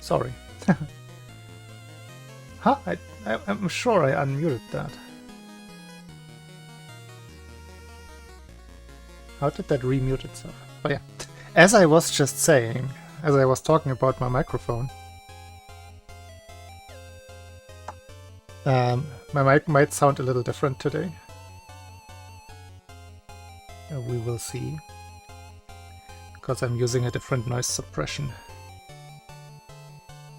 Sorry. Huh? I'm sure I unmuted that. How did that remute itself? But yeah, as I was just saying, as I was talking about my microphone, my mic might sound a little different today. We will see, because I'm using a different noise suppression.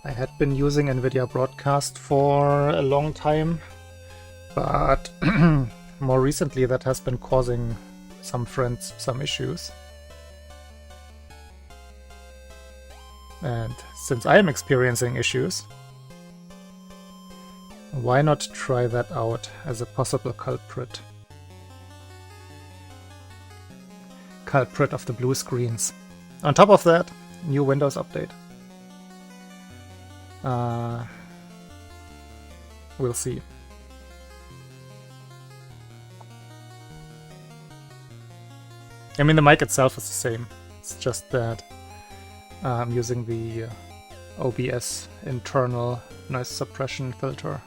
I had been using NVIDIA Broadcast for a long time, but more recently that has been causing some friends some issues. And since I am experiencing issues, why not try that out as a possible culprit? Culprit of the blue screens. On top of that, new Windows update. We'll see. I mean, the mic itself is the same. It's just that I'm using the OBS internal noise suppression filter.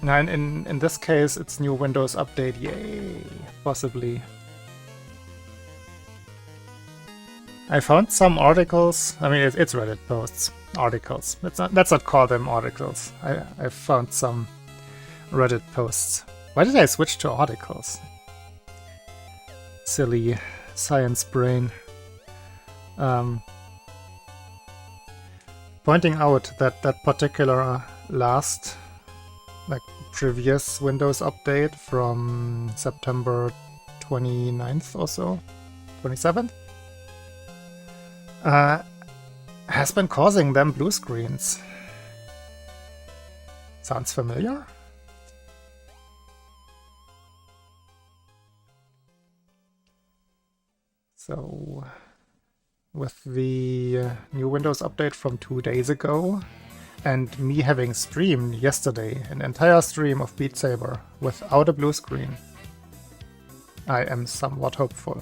Now, in this case, it's new Windows update. Yay! Possibly. I found some articles. I mean, it's Reddit posts. Articles. Let's not call them articles. I found some Reddit posts. Why did I switch to articles? Silly science brain. Pointing out that that particular last, like previous Windows update from September 29th or so, 27th, has been causing them blue screens. Sounds familiar? So, with the new Windows update from 2 days ago, and me having streamed yesterday an entire stream of Beat Saber without a blue screen, I am somewhat hopeful.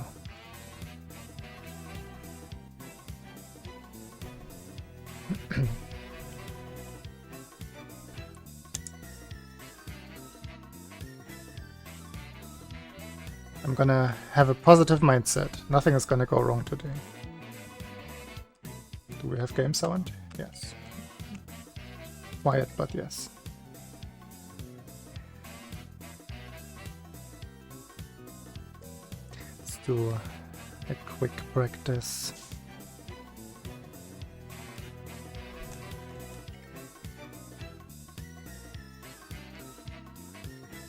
I'm gonna have a positive mindset. Nothing is gonna go wrong today. Do we have game sound? Yes. Quiet, but yes. Let's do a quick practice.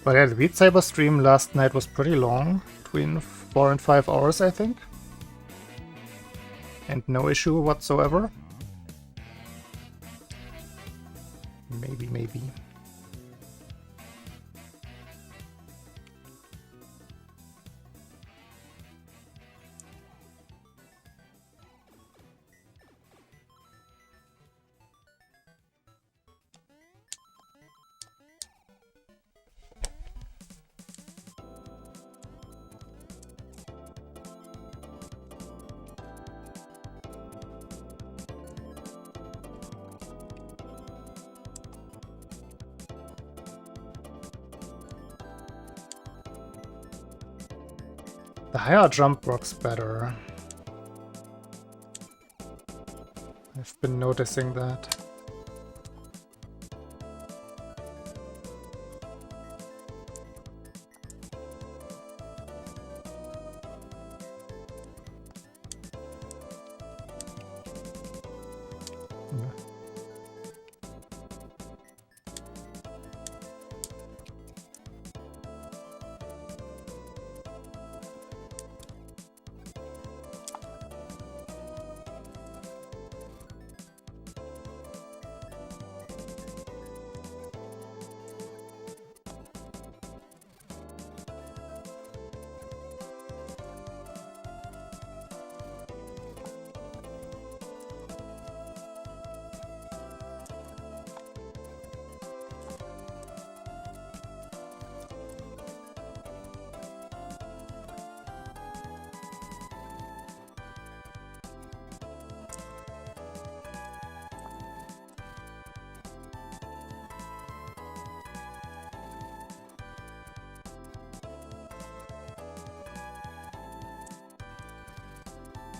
But yeah, the Beat Saber stream last night was pretty long, between 4 and 5 hours, I think. And no issue whatsoever. Maybe. The higher jump works better. I've been noticing that.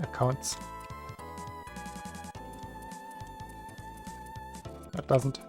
accounts. That doesn't.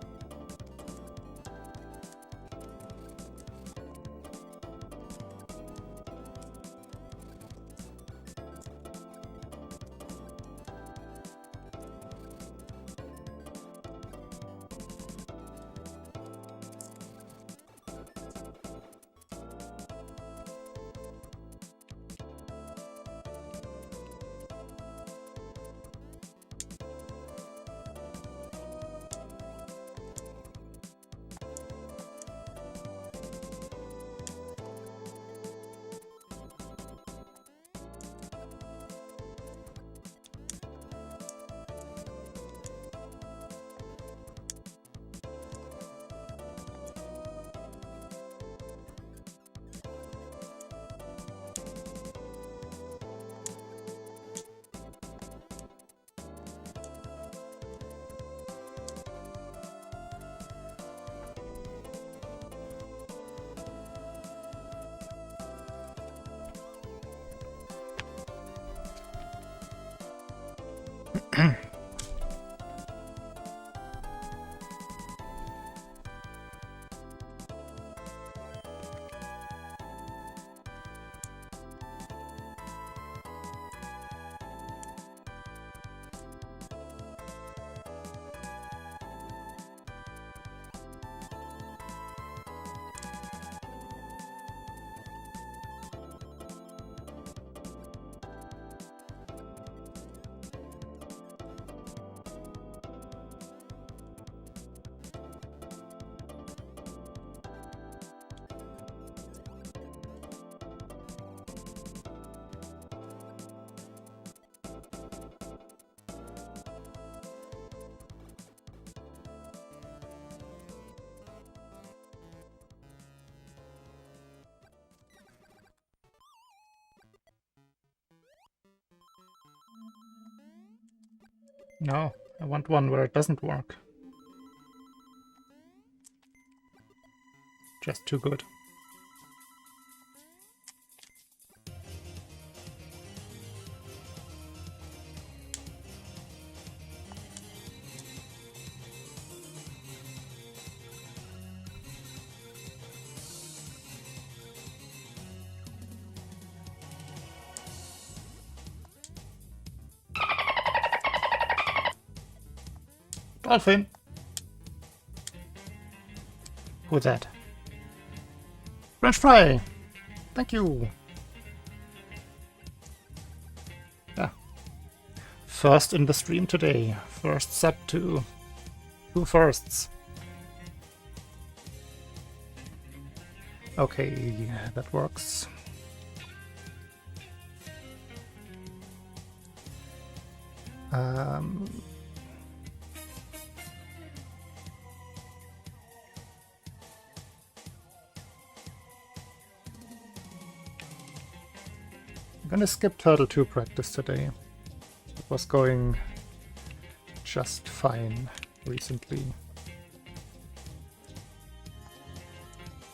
No, I want one where it doesn't work. Just too good. Dolphin! Who's that? French fry! Thank you! Yeah. First in the stream today. First sub to 2 firsts. Okay, that works. I'm gonna skip Turtle 2 practice today. It was going just fine recently.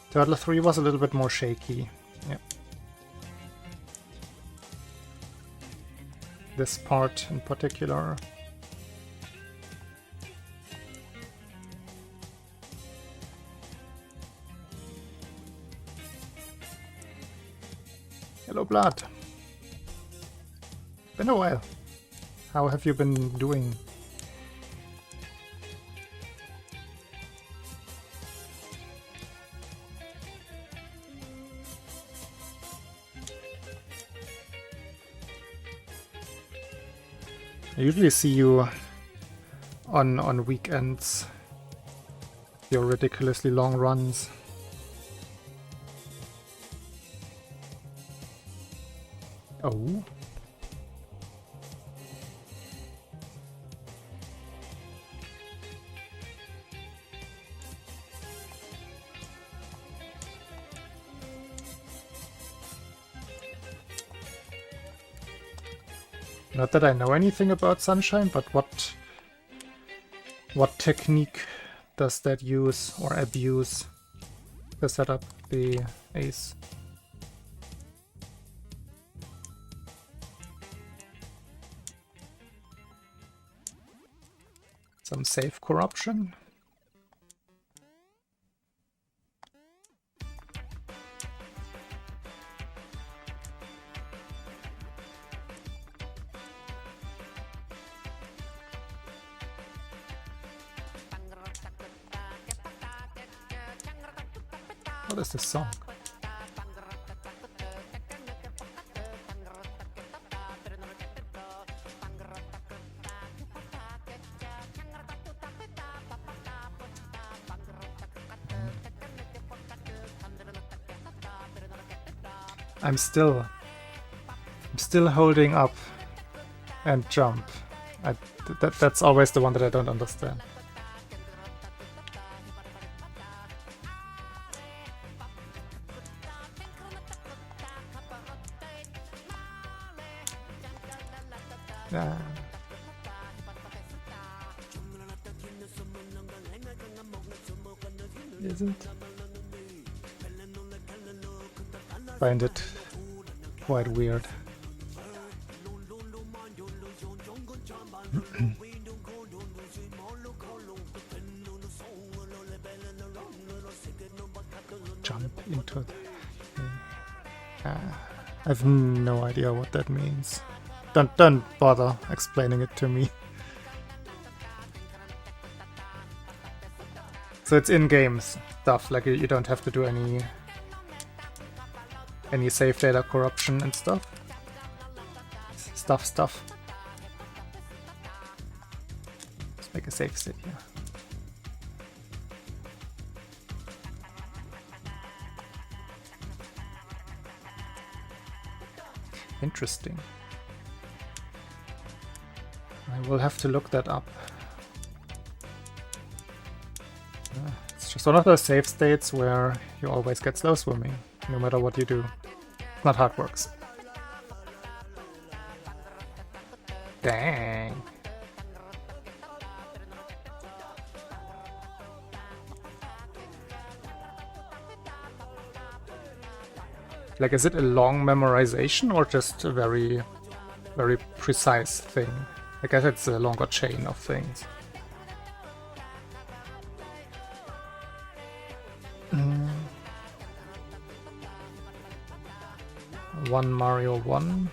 Turtle 3 was a little bit more shaky. Yeah. This part in particular. Hello, Blood. Been a while. How have you been doing? I usually see you on weekends. Your ridiculously long runs. Oh. Not that I know anything about Sunshine, but what technique does that use or abuse to set up the ace? Some safe corruption. What is this song? I'm still holding up and jump. That's always the one that I don't understand. Is it? Find it quite weird. Jump into the... I have no idea what that means. Don't bother explaining it to me. So it's in-game stuff, like you don't have to do any save data corruption and stuff. Stuff. Let's make a save state here. Interesting. I will have to look that up. It's just one of those save states where you always get slow swimming, no matter what you do. It's not how it works. Dang. Like, is it a long memorization or just a very, very precise thing? I guess it's a longer chain of things. One Mario 1.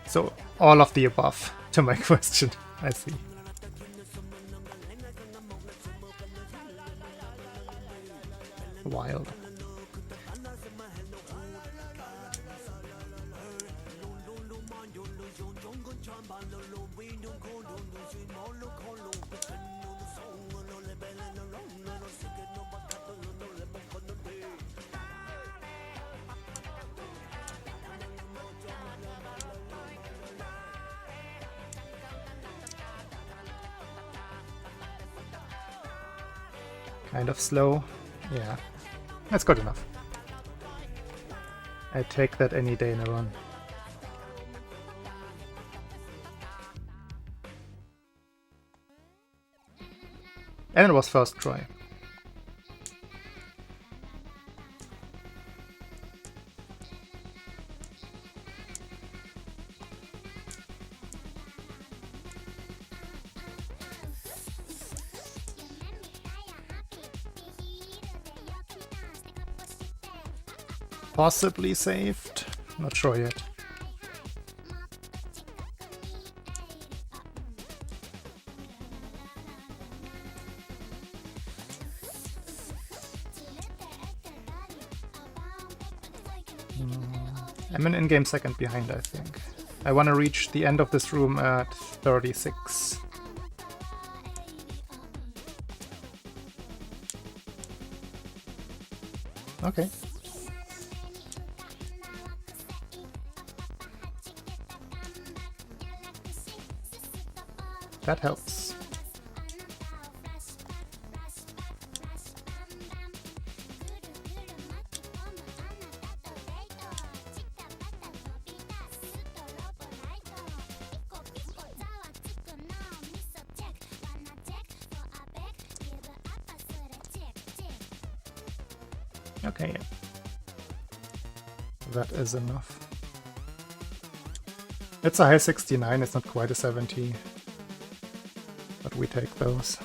So, all of the above, to my question. I see. Wild. Kind of slow. Yeah, that's good enough. I take that any day in a run. And it was first try. Possibly saved? Not sure yet. I'm an in-game second behind, I think. I want to reach the end of this room at 36. Okay. That helps. Okay, that is enough. It's a high 69, it's not quite a 70. But we take those.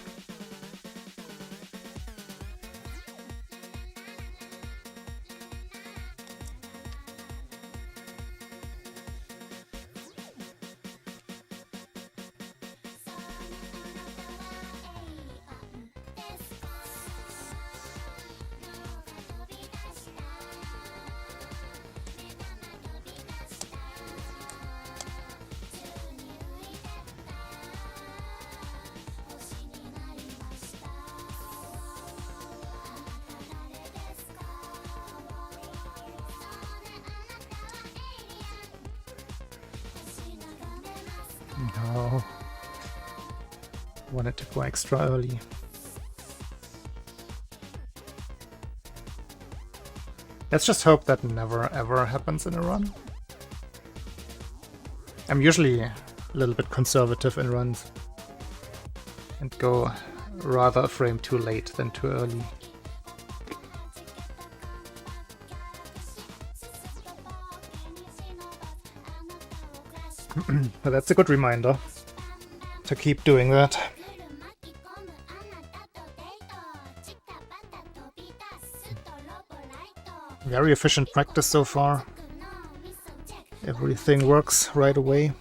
No. Wanted to go extra early. Let's just hope that never ever happens in a run. I'm usually a little bit conservative in runs and go rather a frame too late than too early. But that's a good reminder to keep doing that. Very efficient practice so far. Everything works right away.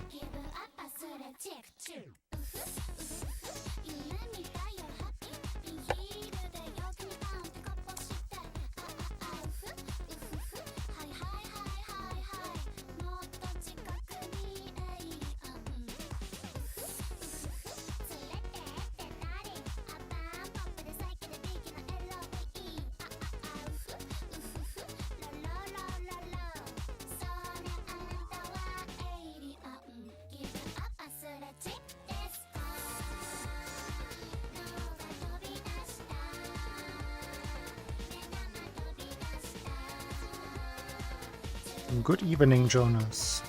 Good evening, Jonas.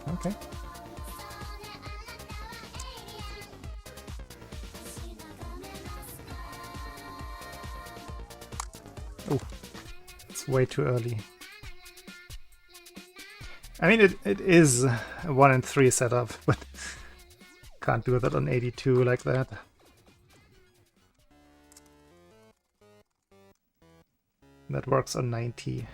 Okay. Oh, it's way too early. I mean, it is a 1 in 3 setup, but can't do that on 82 like that. That works on 90.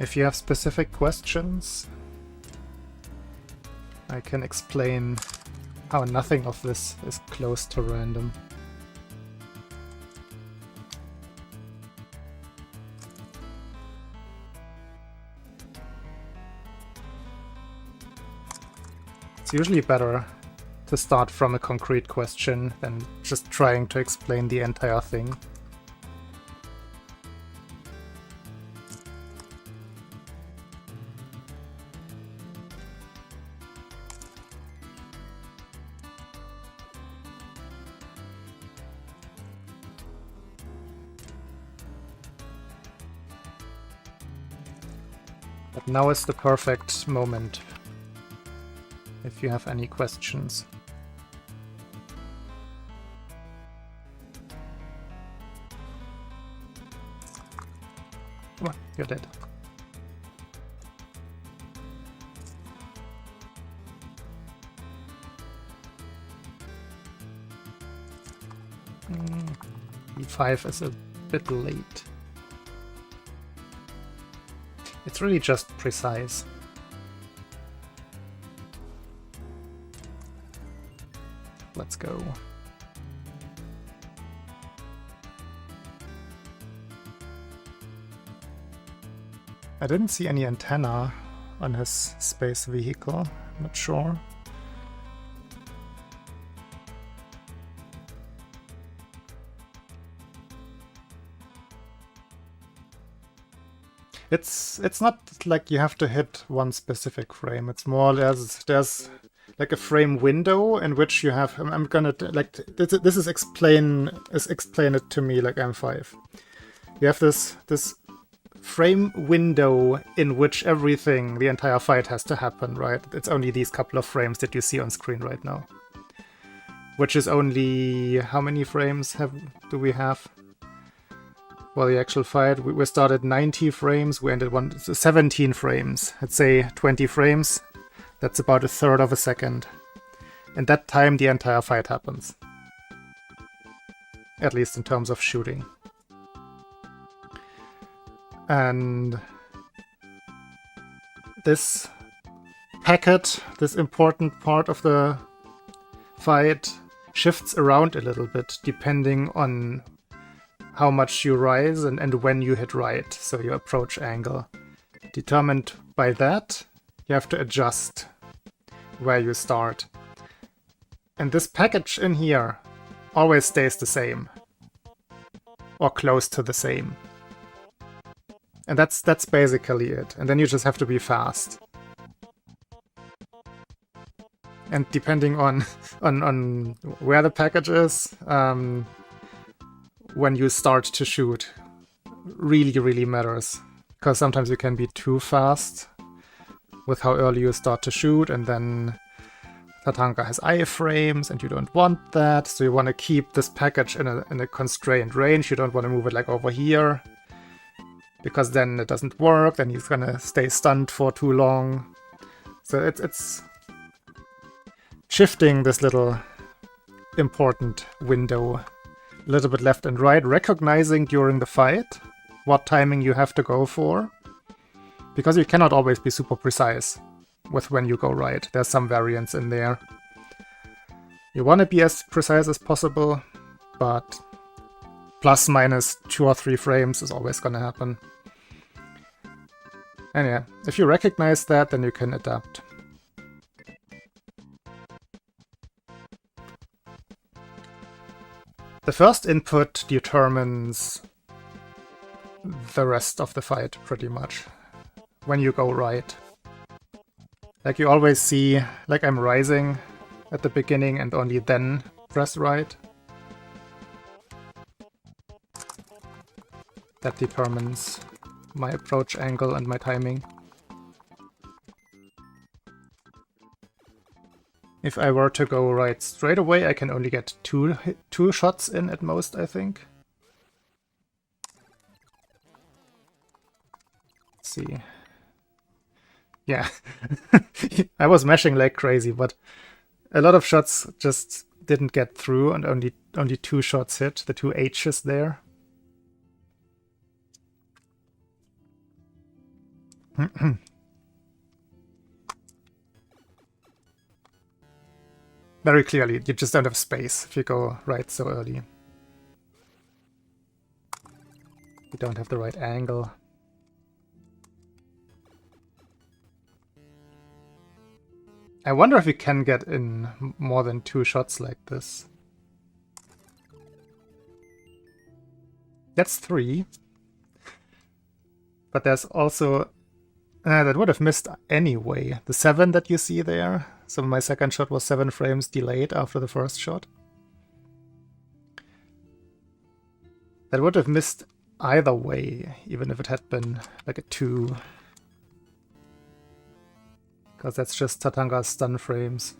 If you have specific questions, I can explain how nothing of this is close to random. It's usually better to start from a concrete question than just trying to explain the entire thing. But now is the perfect moment if you have any questions. Come on, you're dead. E5 is a bit late. It's really just precise. Let's go. I didn't see any antenna on his space vehicle. I'm not sure. It's not like you have to hit one specific frame. It's more there's like a frame window in which you have. I'm gonna like this is explain it to me like I'm 5. You have this frame window in which everything, the entire fight has to happen, right? It's only these couple of frames that you see on screen right now. Which is only, how many frames do we have? Well, the actual fight, we started 90 frames, we ended 17 frames. Let's say 20 frames. That's about a third of a second. In that time, the entire fight happens. At least in terms of shooting. And this packet, this important part of the fight, shifts around a little bit depending on how much you rise and when you hit right, so your approach angle. Determined by that, you have to adjust where you start. And this package in here always stays the same, or close to the same. And that's basically it. And then you just have to be fast. And depending on where the package is, when you start to shoot, really matters. Because sometimes you can be too fast with how early you start to shoot, and then Tatanka has iframes, and you don't want that. So you want to keep this package in a constrained range. You don't want to move it like over here, because then it doesn't work, then he's gonna stay stunned for too long. So it's shifting this little important window a little bit left and right, recognizing during the fight what timing you have to go for, because you cannot always be super precise with when you go right. There's some variance in there. You want to be as precise as possible, but plus minus 2 or 3 frames is always gonna happen. And yeah, if you recognize that, then you can adapt. The first input determines the rest of the fight, pretty much, when you go right. Like you always see, like I'm rising at the beginning and only then press right. That determines my approach angle and my timing. If I were to go right straight away, I can only get two shots in at most, I think. Let's see. Yeah, I was mashing like crazy, but a lot of shots just didn't get through, and only 2 shots hit, the 2 H's there. Very clearly, you just don't have space if you go right so early. You don't have the right angle. I wonder if you can get in more than 2 shots like this. That's 3. But there's also... that would have missed anyway. The 7 that you see there. So my second shot was 7 frames delayed after the first shot. That would have missed either way, even if it had been like a 2. Because that's just Tatanka's stun frames.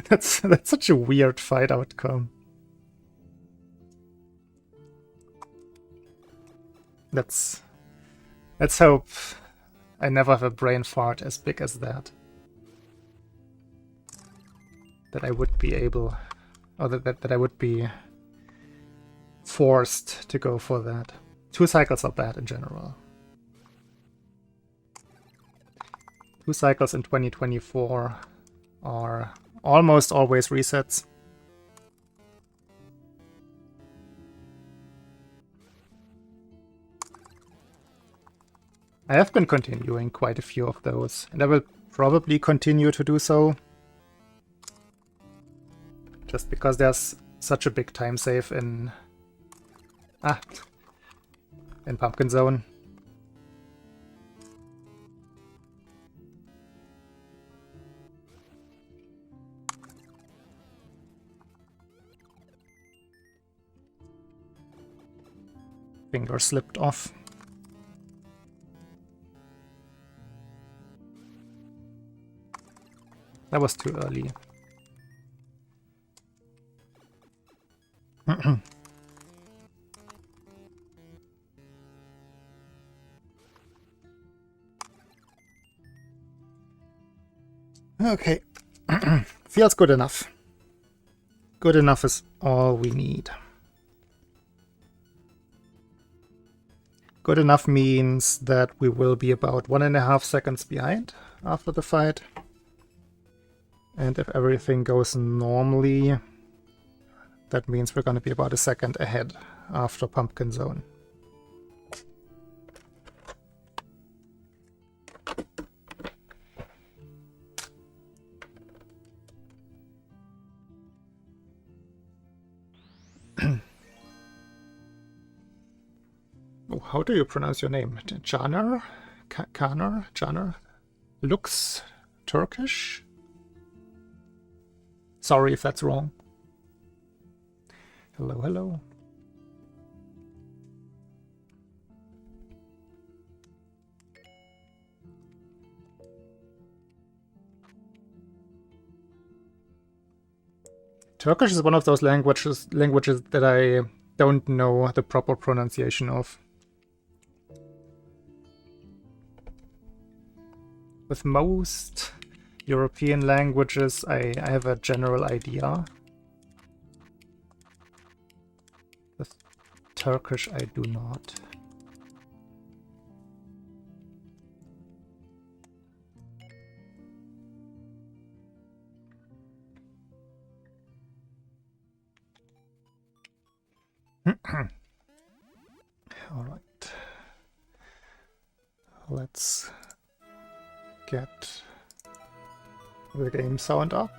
That's such a weird fight outcome. Let's hope I never have a brain fart as big as that. That I would be able, or that I would be forced to go for that. 2 cycles are bad in general. 2 cycles in 2024 are almost always resets. I have been continuing quite a few of those, and I will probably continue to do so. Just because there's such a big time save in Pumpkin Zone. Finger slipped off. That was too early. Okay. Feels good enough. Good enough is all we need. Good enough means that we will be about 1.5 seconds behind after the fight. And if everything goes normally, that means we're going to be about 1 second ahead after Pumpkin Zone. Oh, how do you pronounce your name? Caner? Caner? Caner? Looks Turkish? Sorry if that's wrong. Hello, hello. Turkish is one of those languages that I don't know the proper pronunciation of. With most European languages, I have a general idea. With Turkish, I do not. All right. Let's get the game sound up.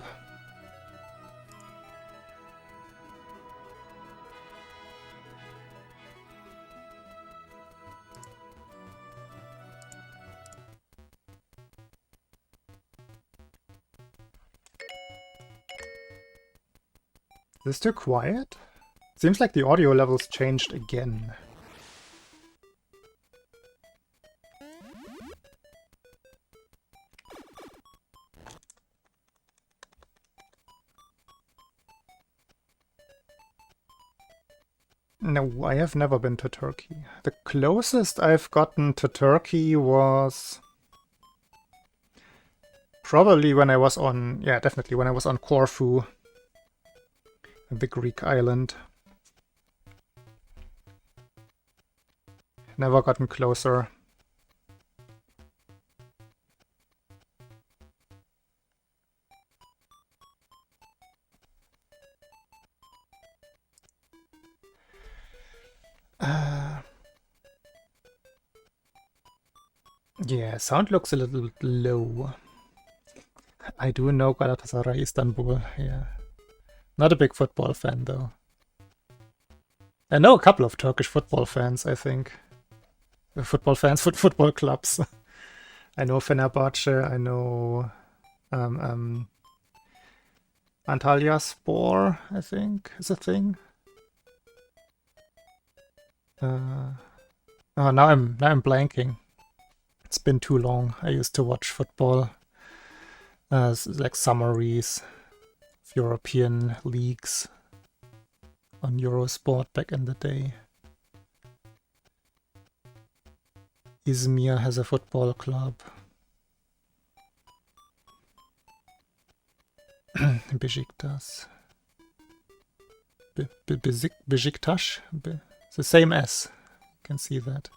Is this too quiet? Seems like the audio levels changed again. No, I have never been to Turkey. The closest I've gotten to Turkey was probably when I was on, yeah, definitely when I was on Corfu, the Greek island. Never gotten closer. Yeah, sound looks a little bit low. I do know Galatasaray Istanbul, yeah. Not a big football fan, though. I know a couple of Turkish football fans, I think. Football fans, football clubs. I know Fenerbahce, I know Antalyaspor, I think, is a thing. Oh, now I'm blanking. It's been too long. I used to watch football, like summaries of European leagues on Eurosport back in the day. Izmir has a football club. Besiktas. Besiktas? It's the same S. You can see that.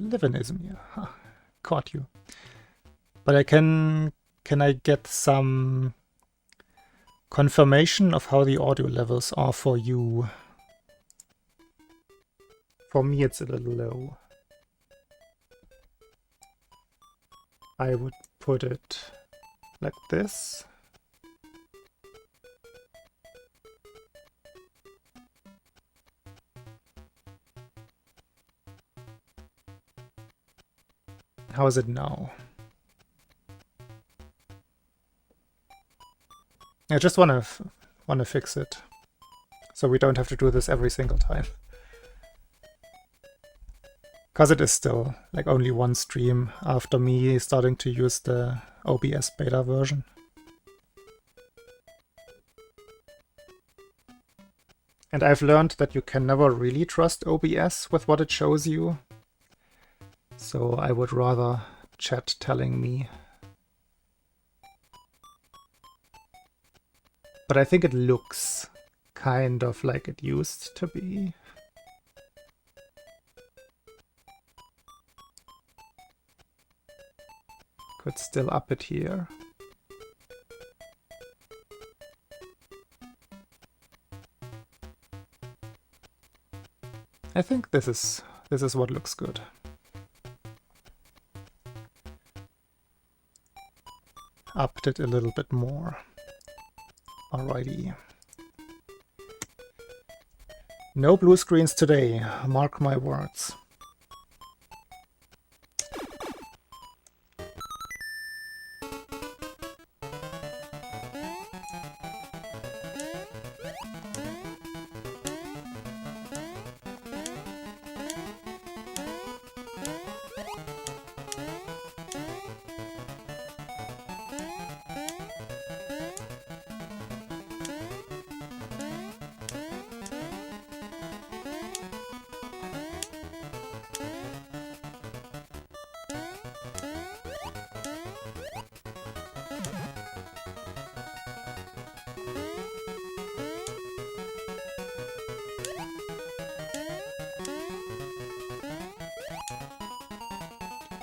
Live in Izmir. Huh. Caught you. But I can I get some confirmation of how the audio levels are for you? For me it's a little low. I would put it like this. How is it now? I just wanna fix it, so we don't have to do this every single time. Because it is still like only one stream after me starting to use the OBS beta version. And I've learned that you can never really trust OBS with what it shows you. So I would rather chat telling me. But I think it looks kind of like it used to be. Could still up it here. I think this is what looks good. Upped it a little bit more. Alrighty. No blue screens today, mark my words.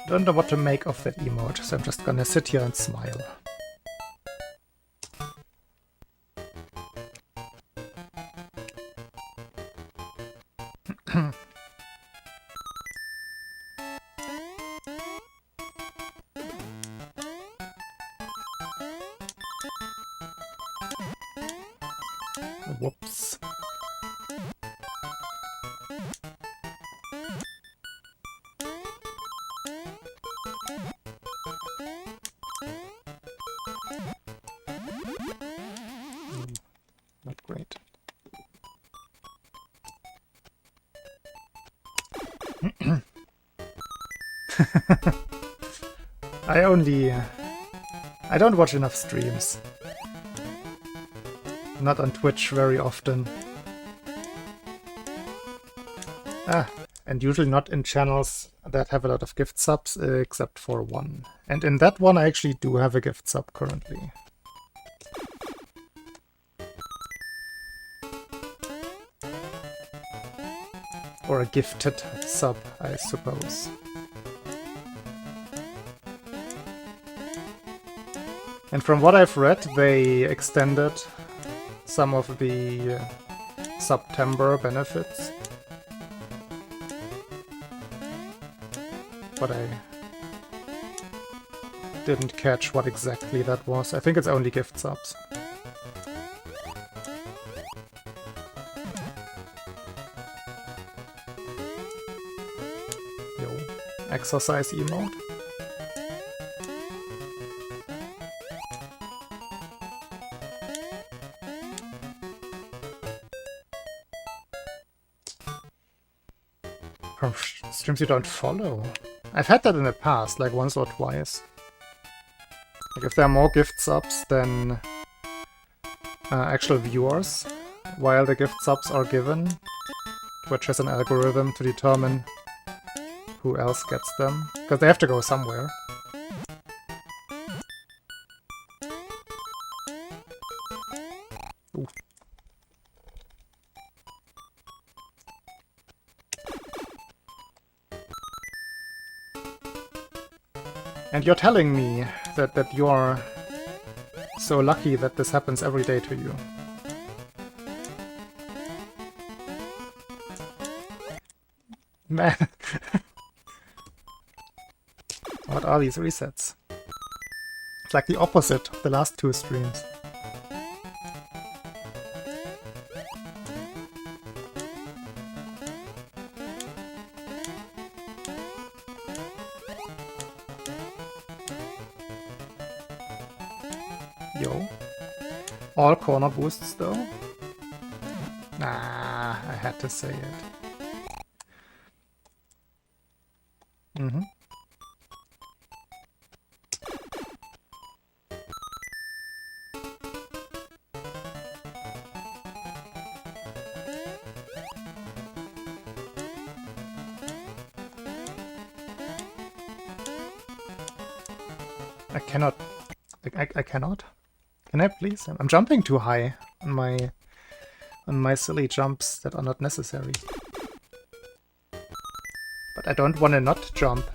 Don't know what to make of that emote, so I'm just gonna sit here and smile. Whoops. Not great. I don't watch enough streams. Not on Twitch very often. And usually not in channels that have a lot of gift subs, except for one. And in that one I actually do have a gift sub currently. Or a gifted sub, I suppose. And from what I've read, they extended some of the September benefits. But I didn't catch what exactly that was. I think it's only gift subs. Yo, exercise emote. From streams you don't follow. I've had that in the past, like once or twice. Like if there are more gift subs than actual viewers, while the gift subs are given, Twitch has an algorithm to determine who else gets them, because they have to go somewhere. Ooh. And you're telling me that you're so lucky that this happens every day to you. Man. What are these resets? It's like the opposite of the last two streams. Yo. All corner boosts though? Nah, I had to say it. Mm-hmm. I cannot. I cannot. Can I please? I'm jumping too high on my silly jumps that are not necessary. But I don't want to not jump.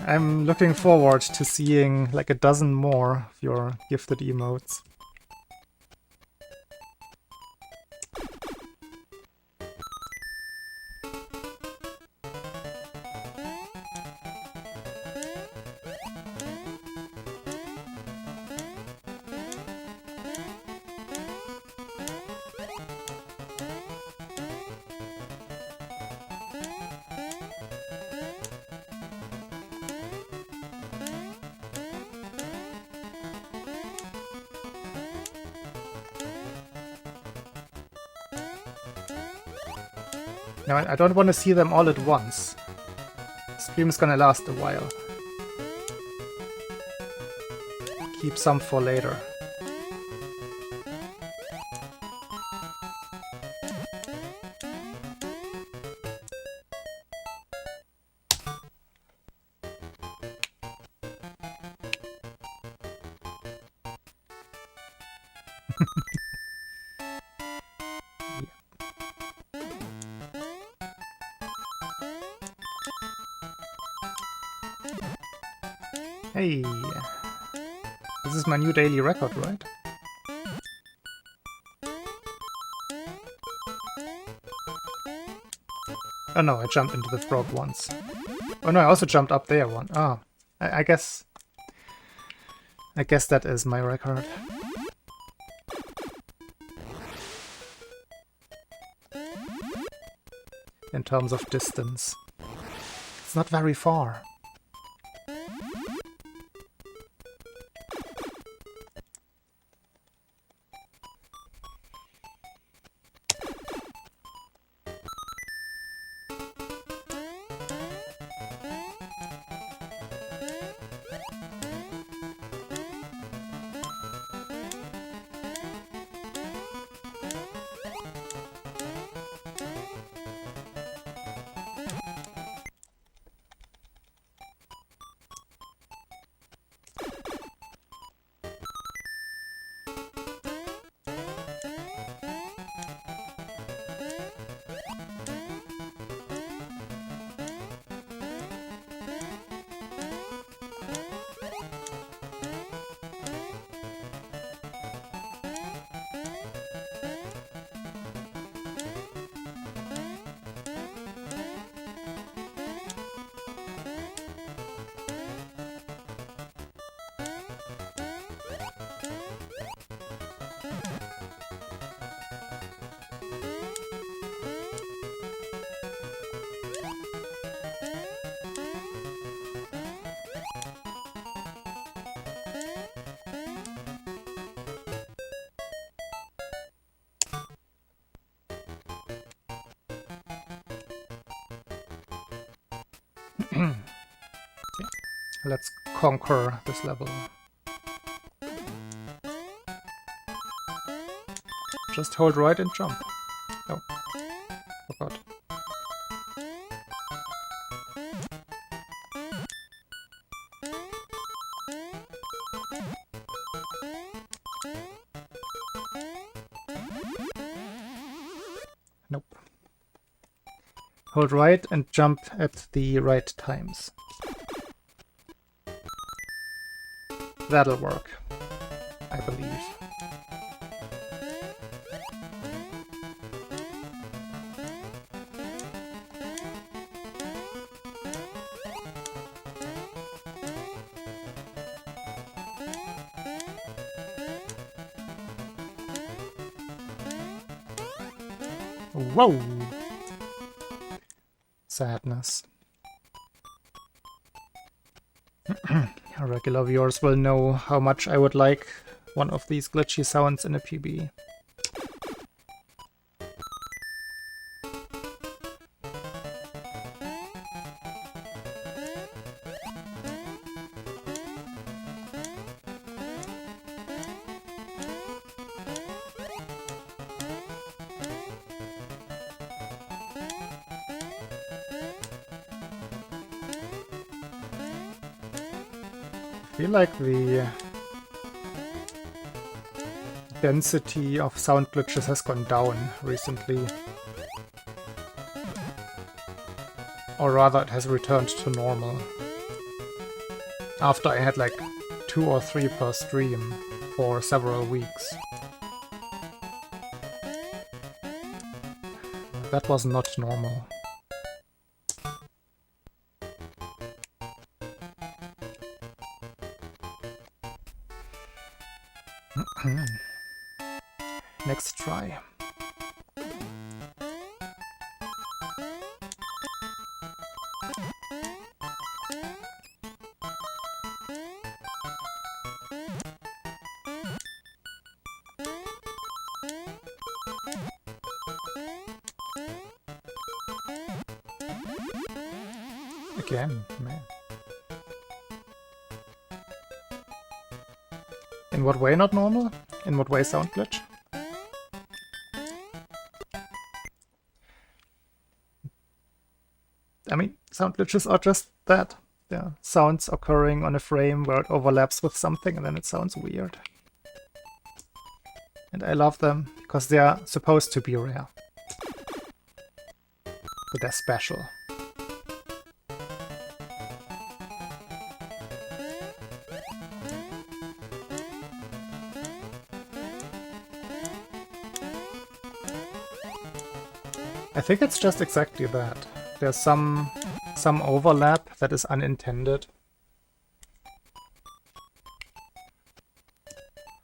I'm looking forward to seeing like a dozen more of your gifted emotes. Now, I don't want to see them all at once. Stream's gonna last a while. Keep some for later. Hey, this is my new daily record, right? Oh no, I jumped into the frog once. Oh no, I also jumped up there one. Oh, I guess that is my record. In terms of distance. It's not very far. Let's conquer this level. Just hold right and jump. Oh, forgot. Nope. Hold right and jump at the right times. That'll work, I believe. Whoa! Sadness. Regular viewers will know how much I would like one of these glitchy sounds in a PB. I feel like the density of sound glitches has gone down recently. Or rather, it has returned to normal. After I had like 2 or 3 per stream for several weeks. That was not normal. Next try. Again, man. In what way not normal? In what way sound glitch? I mean, sound glitches are just that. Yeah, sounds occurring on a frame where it overlaps with something and then it sounds weird. And I love them because they are supposed to be rare. But they're special. I think it's just exactly that. There's some overlap that is unintended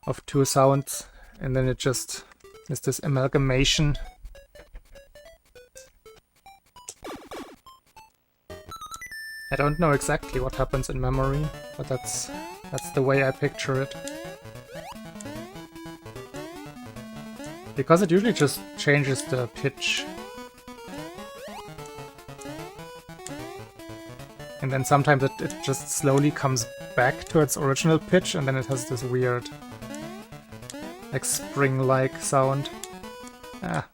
of 2 sounds, and then it just is this amalgamation. I don't know exactly what happens in memory, but that's the way I picture it. Because it usually just changes the pitch. And then sometimes it just slowly comes back to its original pitch, and then it has this weird, like, spring-like sound. Ah.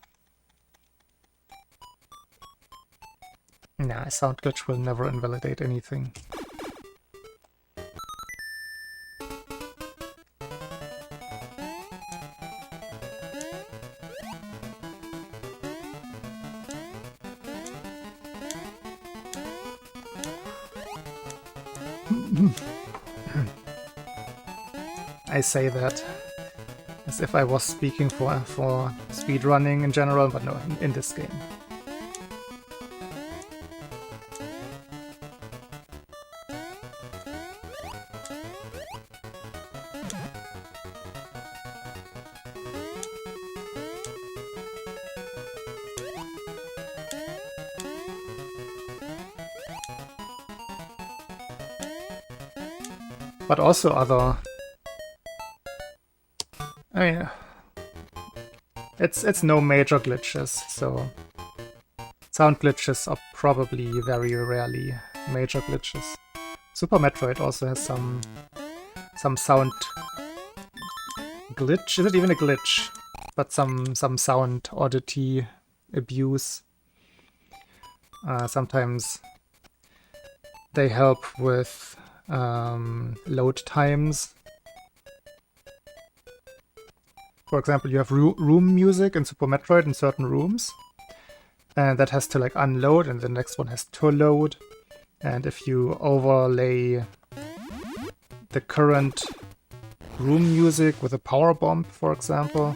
Nah, a sound glitch will never invalidate anything. I say that as if I was speaking for speedrunning in general, but no, in this game. But also other... I mean, it's no major glitches, so sound glitches are probably very rarely major glitches. Super Metroid also has some sound glitch. Is it even a glitch? But some sound oddity abuse. Sometimes they help with load times. For example, you have room music in Super Metroid in certain rooms, and that has to like unload, and the next one has to load. And if you overlay the current room music with a power bomb, for example,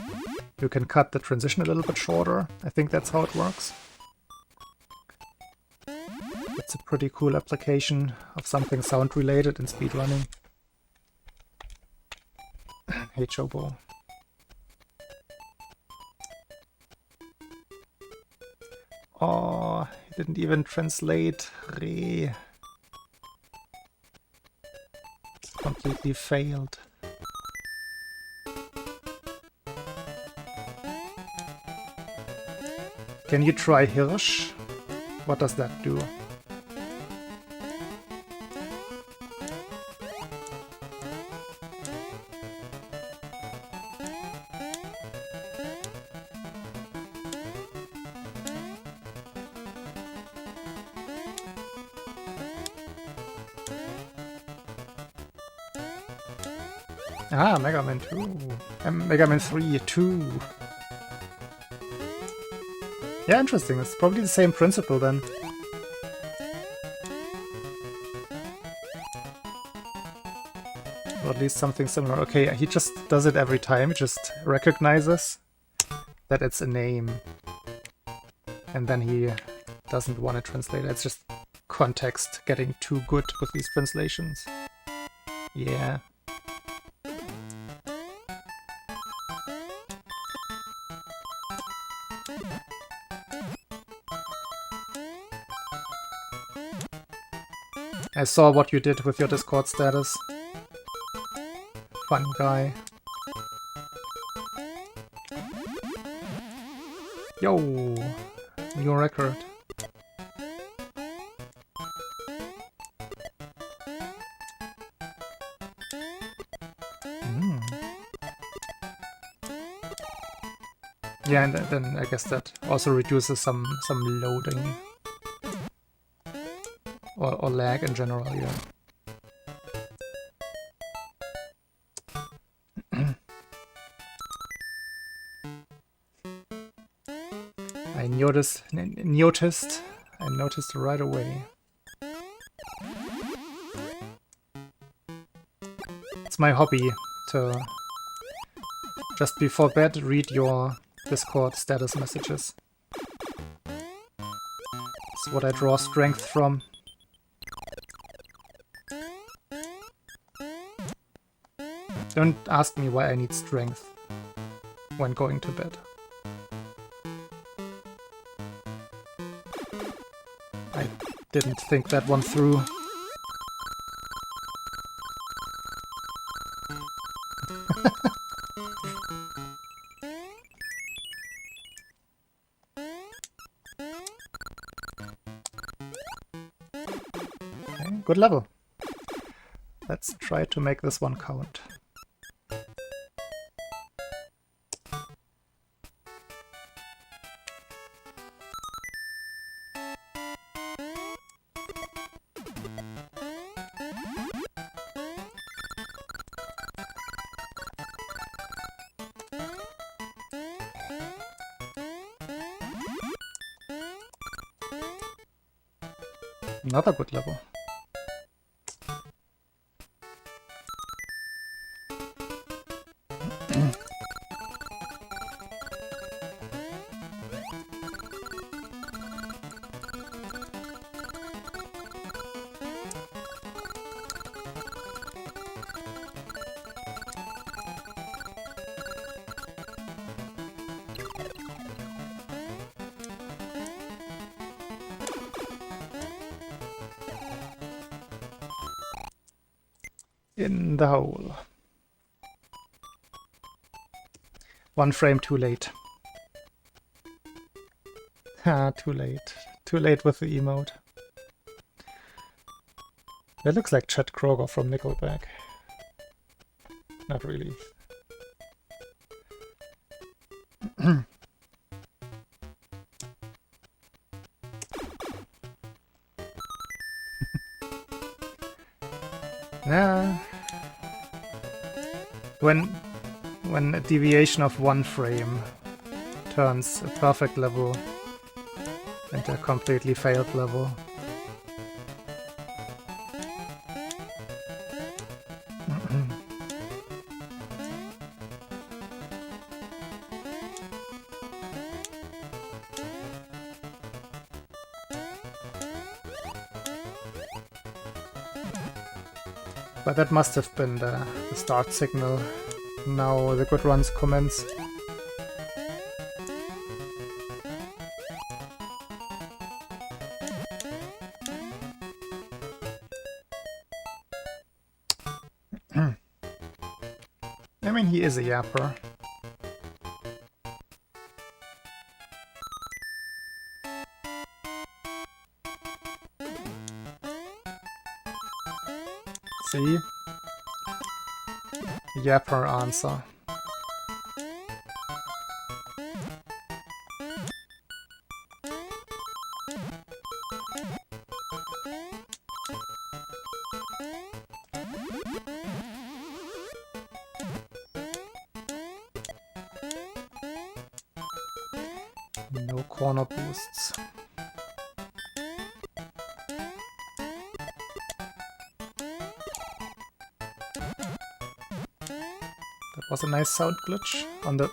you can cut the transition a little bit shorter. I think that's how it works. It's a pretty cool application of something sound-related in speedrunning. Hey, Chobo. Oh, he didn't even translate Re. Completely failed. Can you try Hirsch? What does that do? Ah, Mega Man 2. Mega Man 3, 2. Yeah, interesting. It's probably the same principle then. Or at least something similar. Okay, he just does it every time. He just recognizes that it's a name. And then he doesn't want to translate it. It's just context getting too good with these translations. Yeah. I saw what you did with your Discord status. Fun guy. Yo! New record. Yeah, and then I guess that also reduces some loading. Or lag in general, yeah. I noticed right away. It's my hobby to just before bed read your Discord status messages. It's what I draw strength from. Don't ask me why I need strength when going to bed. I didn't think that one through. Okay, good level. Let's try to make this one count. Another good level. In the hole. One frame too late. Ah, too late. Too late with the emote. That looks like Chet Kroger from Nickelback. Not really. Nah. When a deviation of one frame turns a perfect level into a completely failed level. But that must have been the start signal. Now the good runs commence. I mean, he is a yapper. See? Yapper answer. No corner boosts. That was a nice sound glitch on the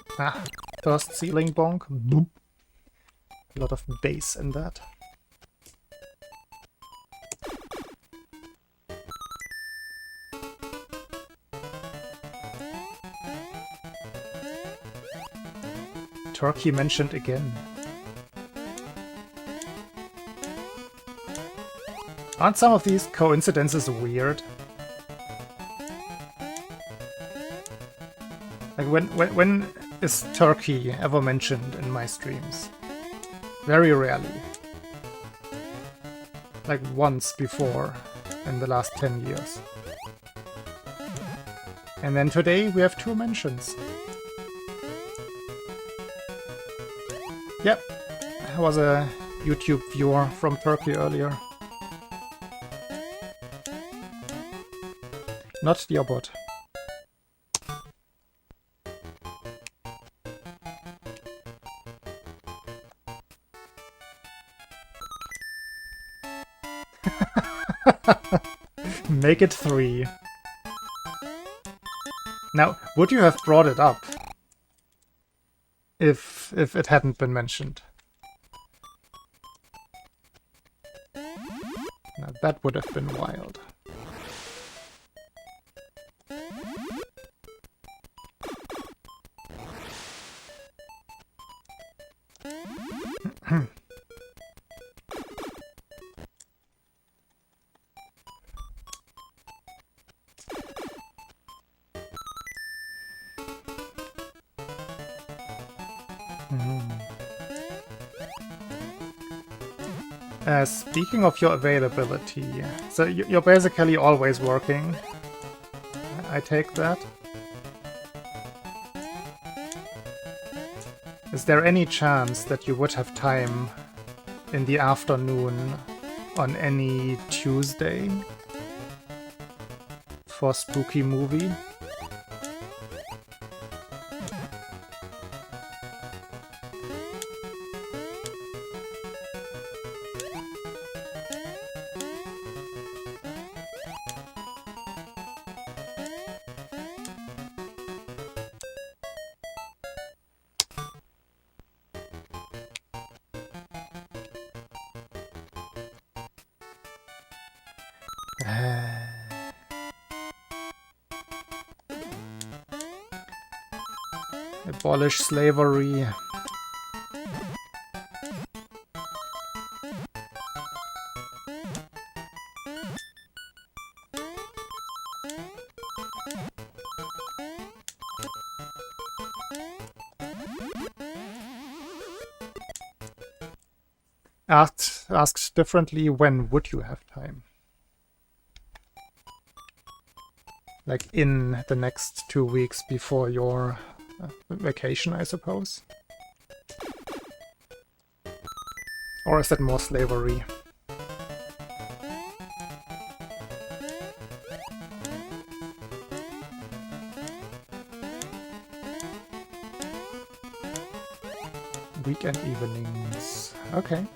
first ceiling bonk. Boop. A lot of bass in that. Turkey mentioned again. Aren't some of these coincidences weird? Like when is Turkey ever mentioned in my streams? Very rarely. Like once before in the last 10 years. And then today we have 2 mentions. Yep, I was a YouTube viewer from Turkey earlier. Not the bot. Make it 3. Now, would you have brought it up if it hadn't been mentioned? Now, that would have been wild. Speaking of your availability, so you're basically always working. I take that. Is there any chance that you would have time in the afternoon on any Tuesday for Spooky Movie? Abolish slavery. Asked differently, when would you have time? Like in the next 2 weeks before your vacation, I suppose? Or is that more slavery? Weekend evenings. Okay.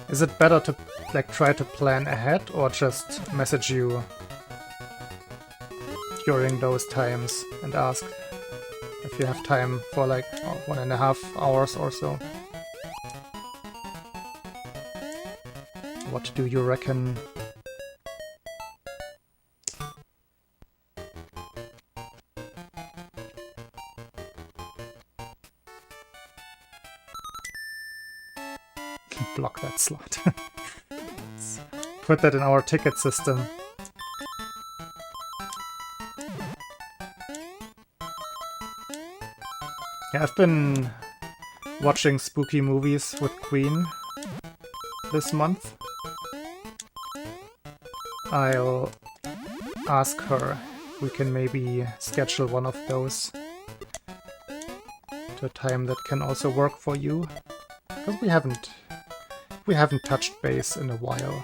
Is it better to like try to plan ahead or just message you during those times and ask if you have time for like 1.5 hours or so? What do you reckon? slot. Let's put that in our ticket system. Yeah, I've been watching spooky movies with Queen this month. I'll ask her if we can maybe schedule one of those to a time that can also work for you, because we haven't touched base in a while.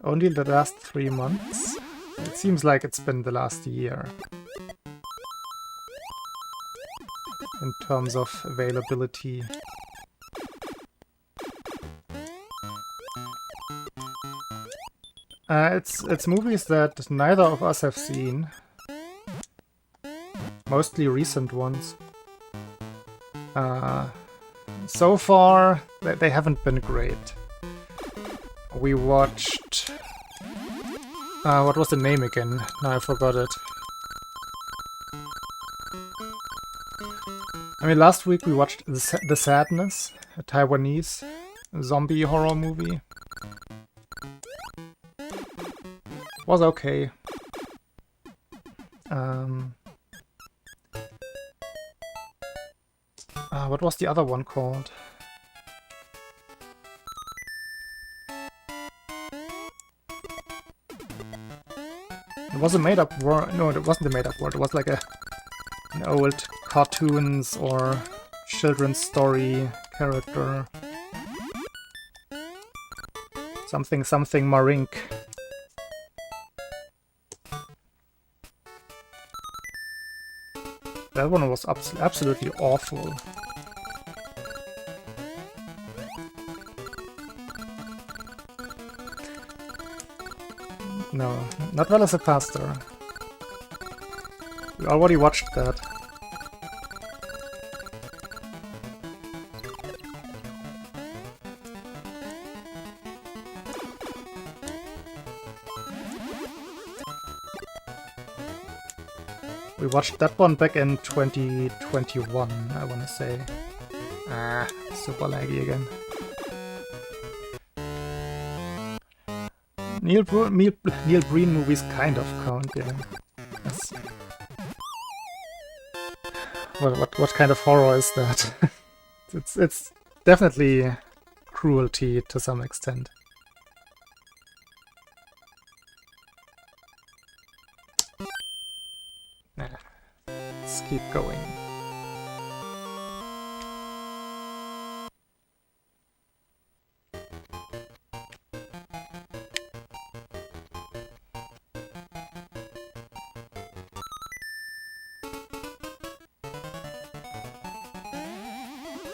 Only the last 3 months? It seems like it's been the last year. In terms of availability. It's movies that neither of us have seen. Mostly recent ones. So far, they haven't been great. We watched... what was the name again? Now I forgot it. I mean, last week we watched The Sadness, a Taiwanese zombie horror movie. Was okay. What was the other one called? It was a made-up world. No, it wasn't a made-up world. It was like an old cartoons or children's story character. Something Marink. That one was absolutely awful. No, not Velocipaster. We already watched that. We watched that one back in 2021, I wanna say. Super laggy again. Neil Breen movies kind of count, yeah. Yes. What kind of horror is that? it's definitely cruelty to some extent. Let's keep going.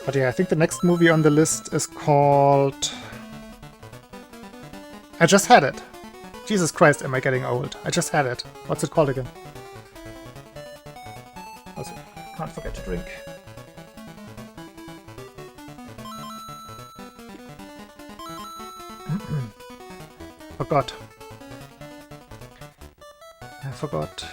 But yeah, I think the next movie on the list is called... I just had it! Jesus Christ, am I getting old. I just had it. What's it called again? Also, can't forget to drink. Forgot. I forgot.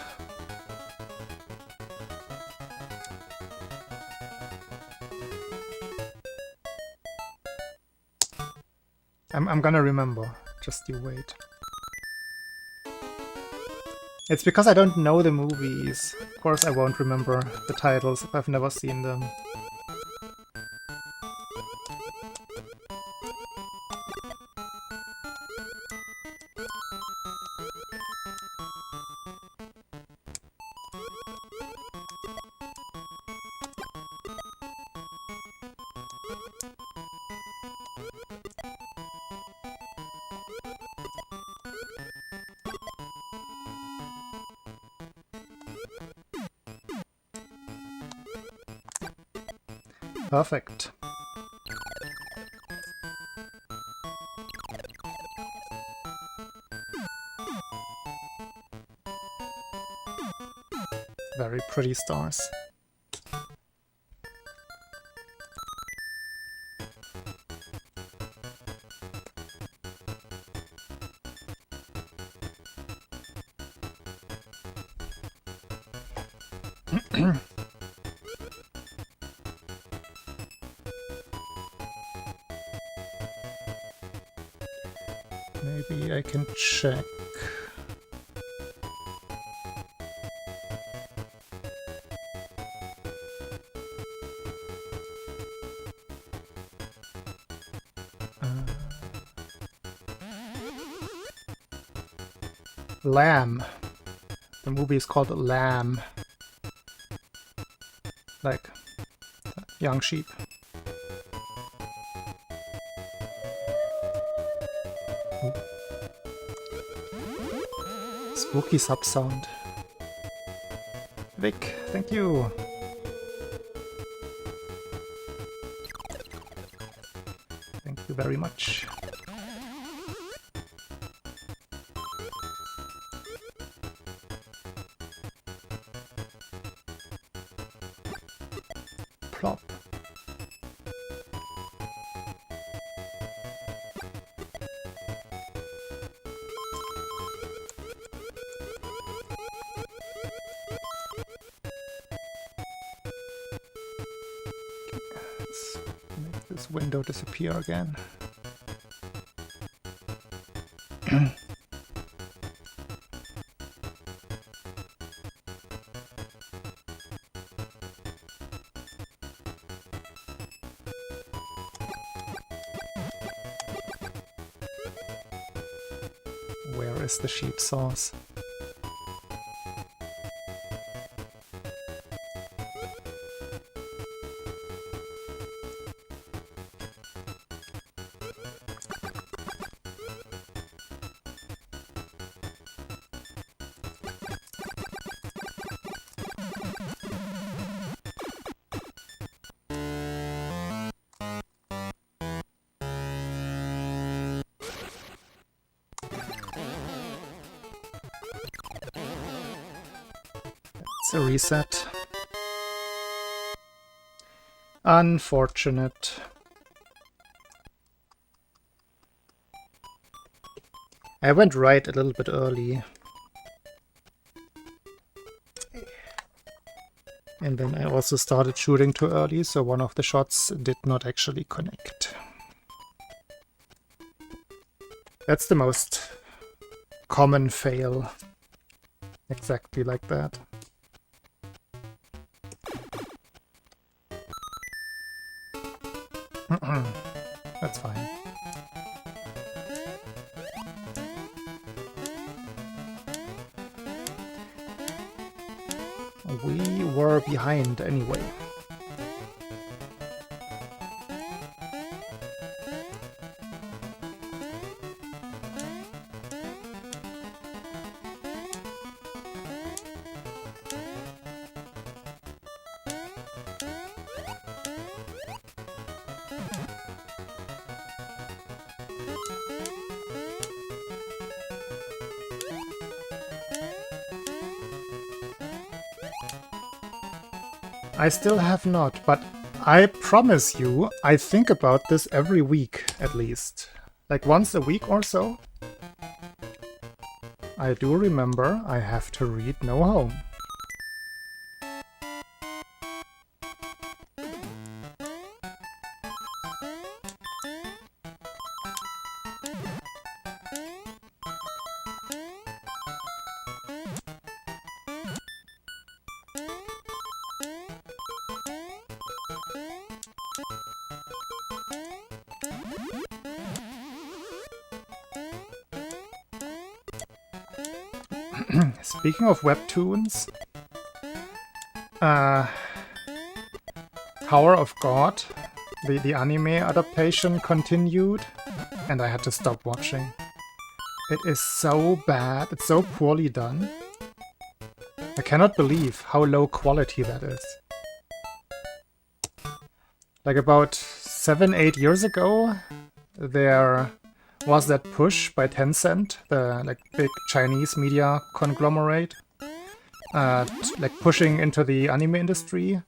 I'm gonna remember. Just you wait. It's because I don't know the movies. Of course I won't remember the titles if I've never seen them. Perfect. pretty stars. Maybe I can check. Lamb. The movie is called Lamb. Like young sheep. Spooky sub-sound. Vic, thank you. Thank you very much. Plop. Let's make this window disappear again. Where is the sheep sauce? It's a reset. Unfortunate. I went right a little bit early. And then I also started shooting too early, so one of the shots did not actually connect. That's the most common fail. Exactly like that. That's fine. We were behind anyway. I still have not, but I promise you, I think about this every week, at least. Like once a week or so. I do remember I have to read No Home. Speaking of webtoons, Power of God, the anime adaptation continued, and I had to stop watching. It is so bad, it's so poorly done. I cannot believe how low quality that is. Like about 7-8 years ago, there was that push by Tencent, the like big Chinese media conglomerate, like pushing into the anime industry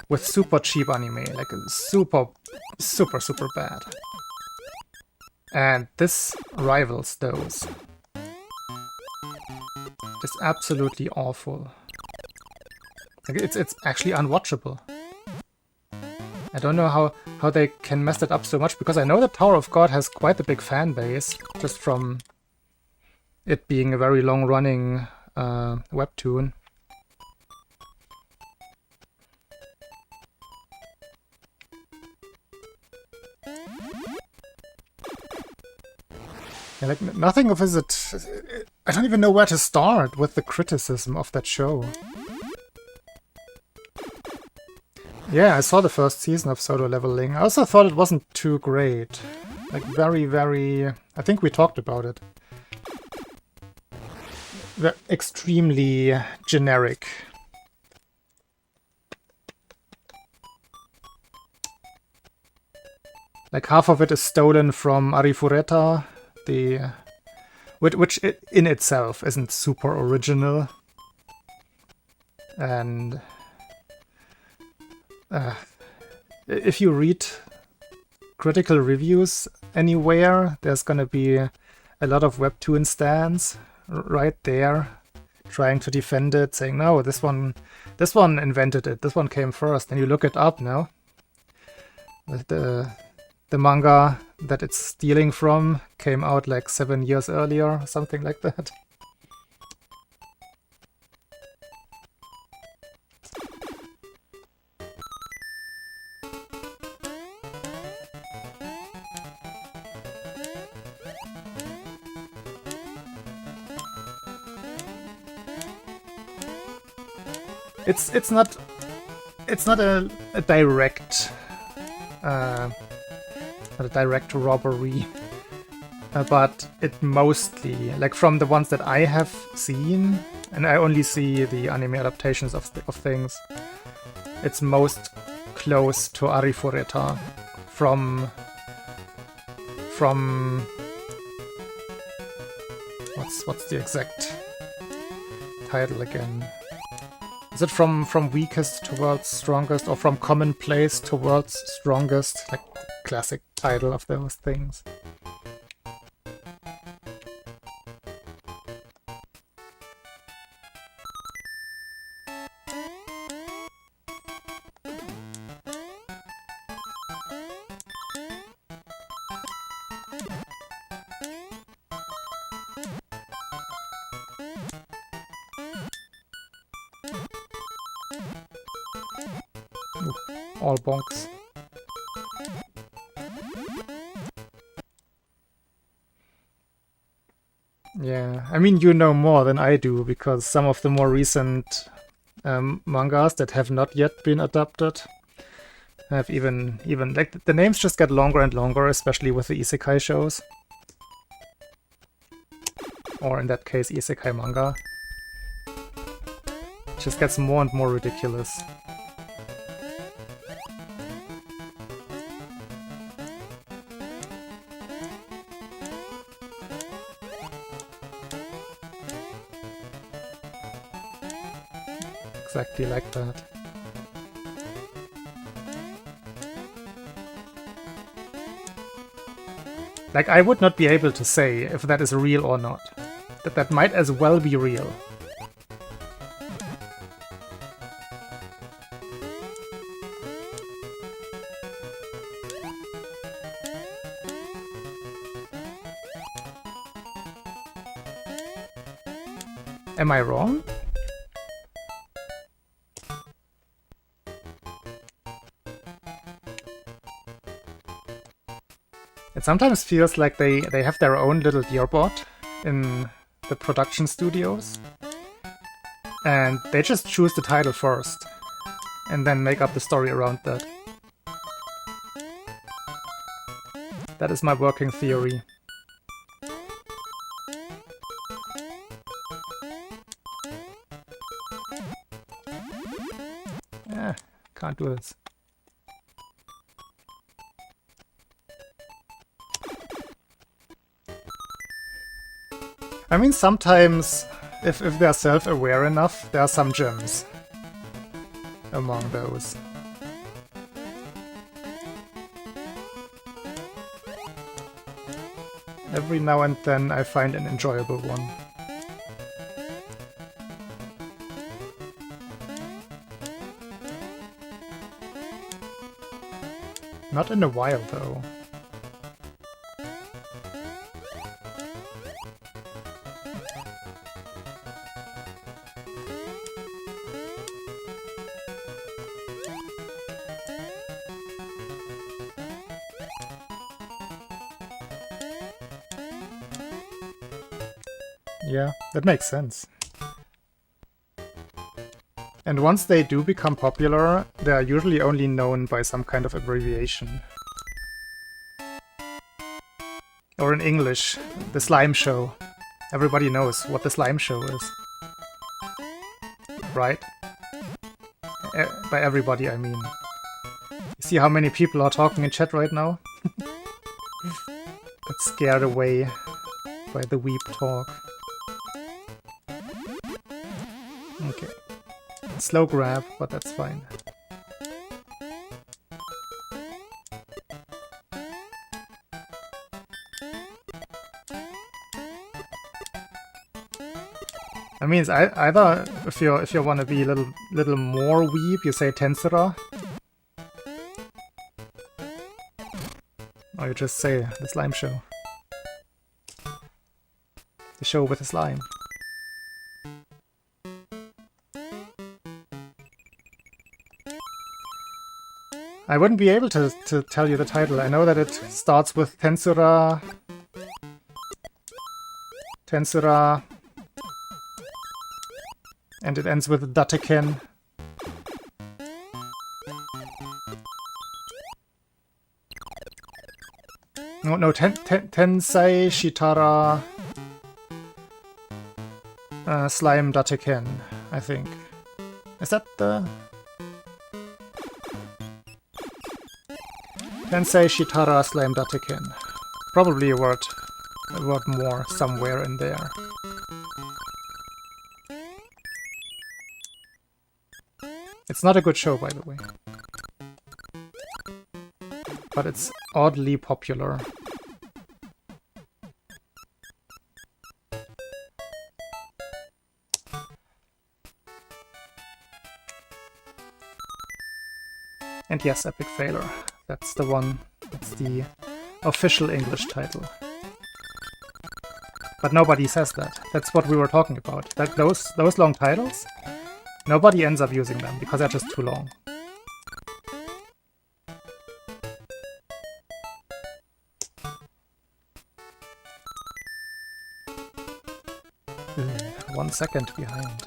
with super cheap anime, like super bad. And this rivals those. It's absolutely awful. Like it's actually unwatchable. I don't know how they can mess it up so much, because I know that Tower of God has quite a big fan base, just from it being a very long-running webtoon. Yeah, like, nothing of it... I don't even know where to start with the criticism of that show. Yeah, I saw the first season of Solo Leveling. I also thought it wasn't too great. Like, very... I think we talked about it. They're extremely generic. Like, half of it is stolen from Arifureta, which in itself isn't super original. And if you read critical reviews anywhere, there's gonna be a lot of webtoon stans right there trying to defend it, saying, no, this one invented it, this one came first. And you look it up now. The manga that it's stealing from came out like 7 years earlier, something like that. It's not a direct not a direct robbery, but it mostly, like from the ones that I have seen, and I only see the anime adaptations of things, it's most close to Arifureta from what's the exact title again? Is it from weakest to world's strongest, or from commonplace to world's strongest? Like, classic title of those things. All bonks. Yeah, I mean, you know more than I do, because some of the more recent mangas that have not yet been adapted have even like, the names just get longer and longer, especially with the isekai shows. Or in that case, isekai manga. It just gets more and more ridiculous. Exactly like that. Like, I would not be able to say if that is real or not. That might as well be real. Am I wrong? It sometimes feels like they have their own little Dearbot in the production studios, and they just choose the title first, and then make up the story around that. That is my working theory. Can't do this. I mean, sometimes if they're self-aware enough, there are some gems among those. Every now and then I find an enjoyable one. Not in a while, though. Yeah, that makes sense. And once they do become popular, they are usually only known by some kind of abbreviation. Or in English, the Slime Show. Everybody knows what the Slime Show is. Right? By everybody, I mean. You see how many people are talking in chat right now? Got scared away by the weep talk. Okay. Slow grab, but that's fine. I mean, it's either if you want to be a little more weep, you say Tensura, or you just say the Slime Show, the show with the slime. I wouldn't be able to tell you the title. I know that it starts with Tensura, and it ends with Dateken. No, Tensei Shitara Slime Dateken, I think. Is that the... Tensei Shitara Slime Dateken. Probably a word more somewhere in there. It's not a good show, by the way. But it's oddly popular. And yes, Epic Failure. That's the one. That's the official English title. But nobody says that. That's what we were talking about. That those long titles, nobody ends up using them because they're just too long. Ugh, 1 second behind.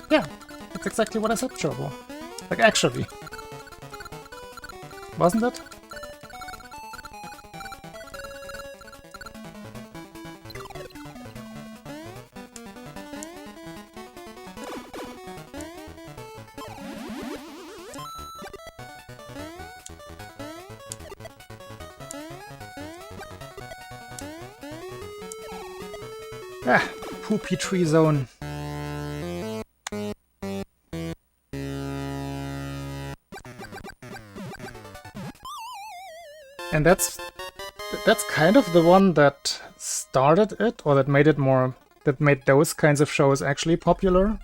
Yeah, that's exactly what I said, Chobo. Like, actually. Wasn't it? Ah, poopy tree zone. And that's kind of the one that started it, or that made it more, that made those kinds of shows actually popular.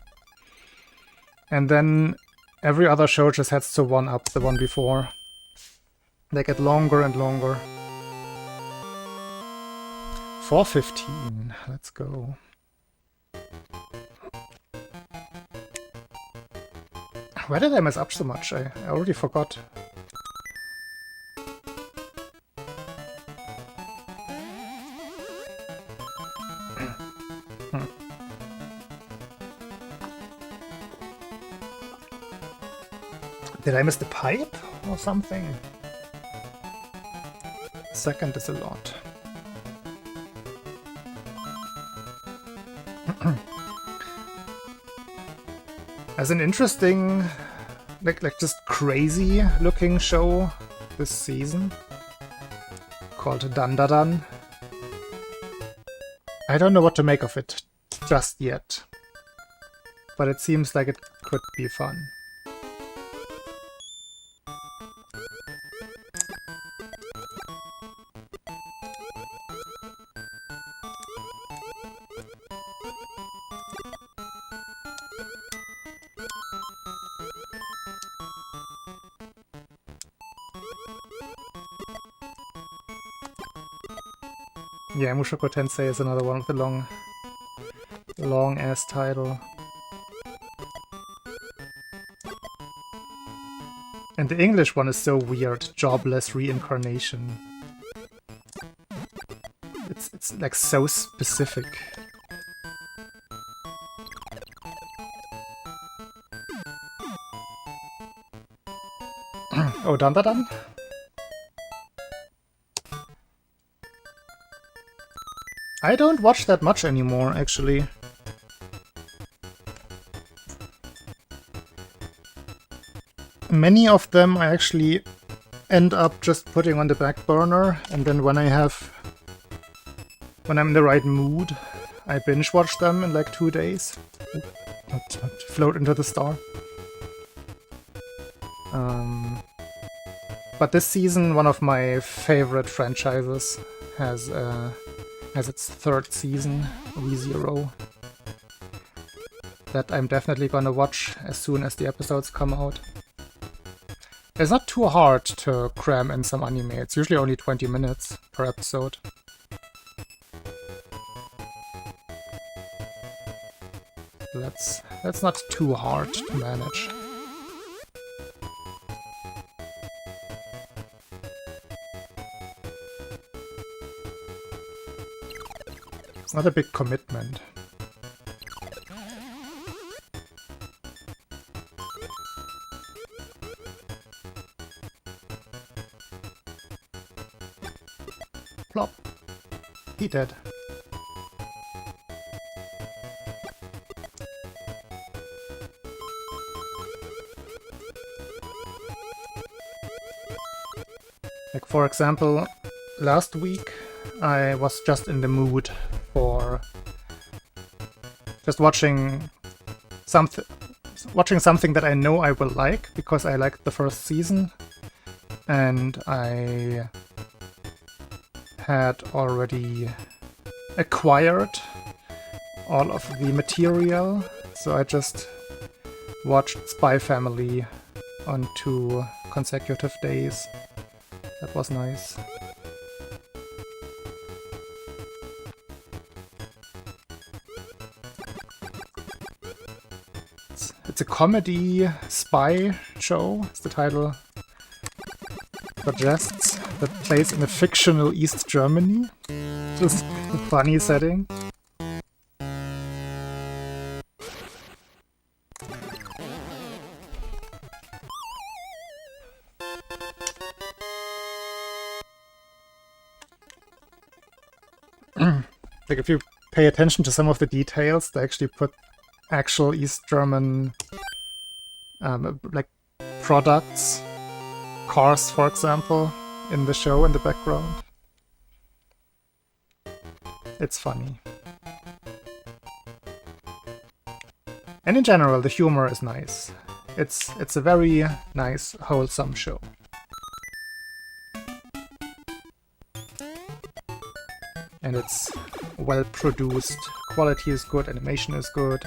And then every other show just has to one-up the one before. They get longer and longer. 4:15, let's go. Where did I mess up so much? I already forgot. Did I miss the pipe or something? Second is a lot. As an interesting, like just crazy looking show this season, called Dandadan. I don't know what to make of it just yet, but it seems like it could be fun. Yeah, Mushoku Tensei is another one of the long-ass title. And the English one is so weird, Jobless Reincarnation. It's like so specific. Oh, Dandadan? I don't watch that much anymore, actually. Many of them I actually end up just putting on the back burner, and then when I'm in the right mood, I binge watch them in like 2 days. Float into the star. But this season, one of my favorite franchises has its 3rd season, ReZero, that I'm definitely gonna watch as soon as the episodes come out. It's not too hard to cram in some anime, it's usually only 20 minutes per episode. That's not too hard to manage. It's not a big commitment. Plop. He dead. Like, for example, last week I was just in the mood for just watching something that I know I will like, because I liked the first season, and I had already acquired all of the material, so I just watched Spy Family on 2 consecutive days. That was nice. It's a comedy spy show, as the title suggests, that plays in a fictional East Germany. Just a funny setting. Like, if you pay attention to some of the details, they actually put actual East German like products, cars for example, in the show in the background. It's funny. And in general, the humor is nice. It's a very nice, wholesome show. And it's well produced, quality is good, animation is good.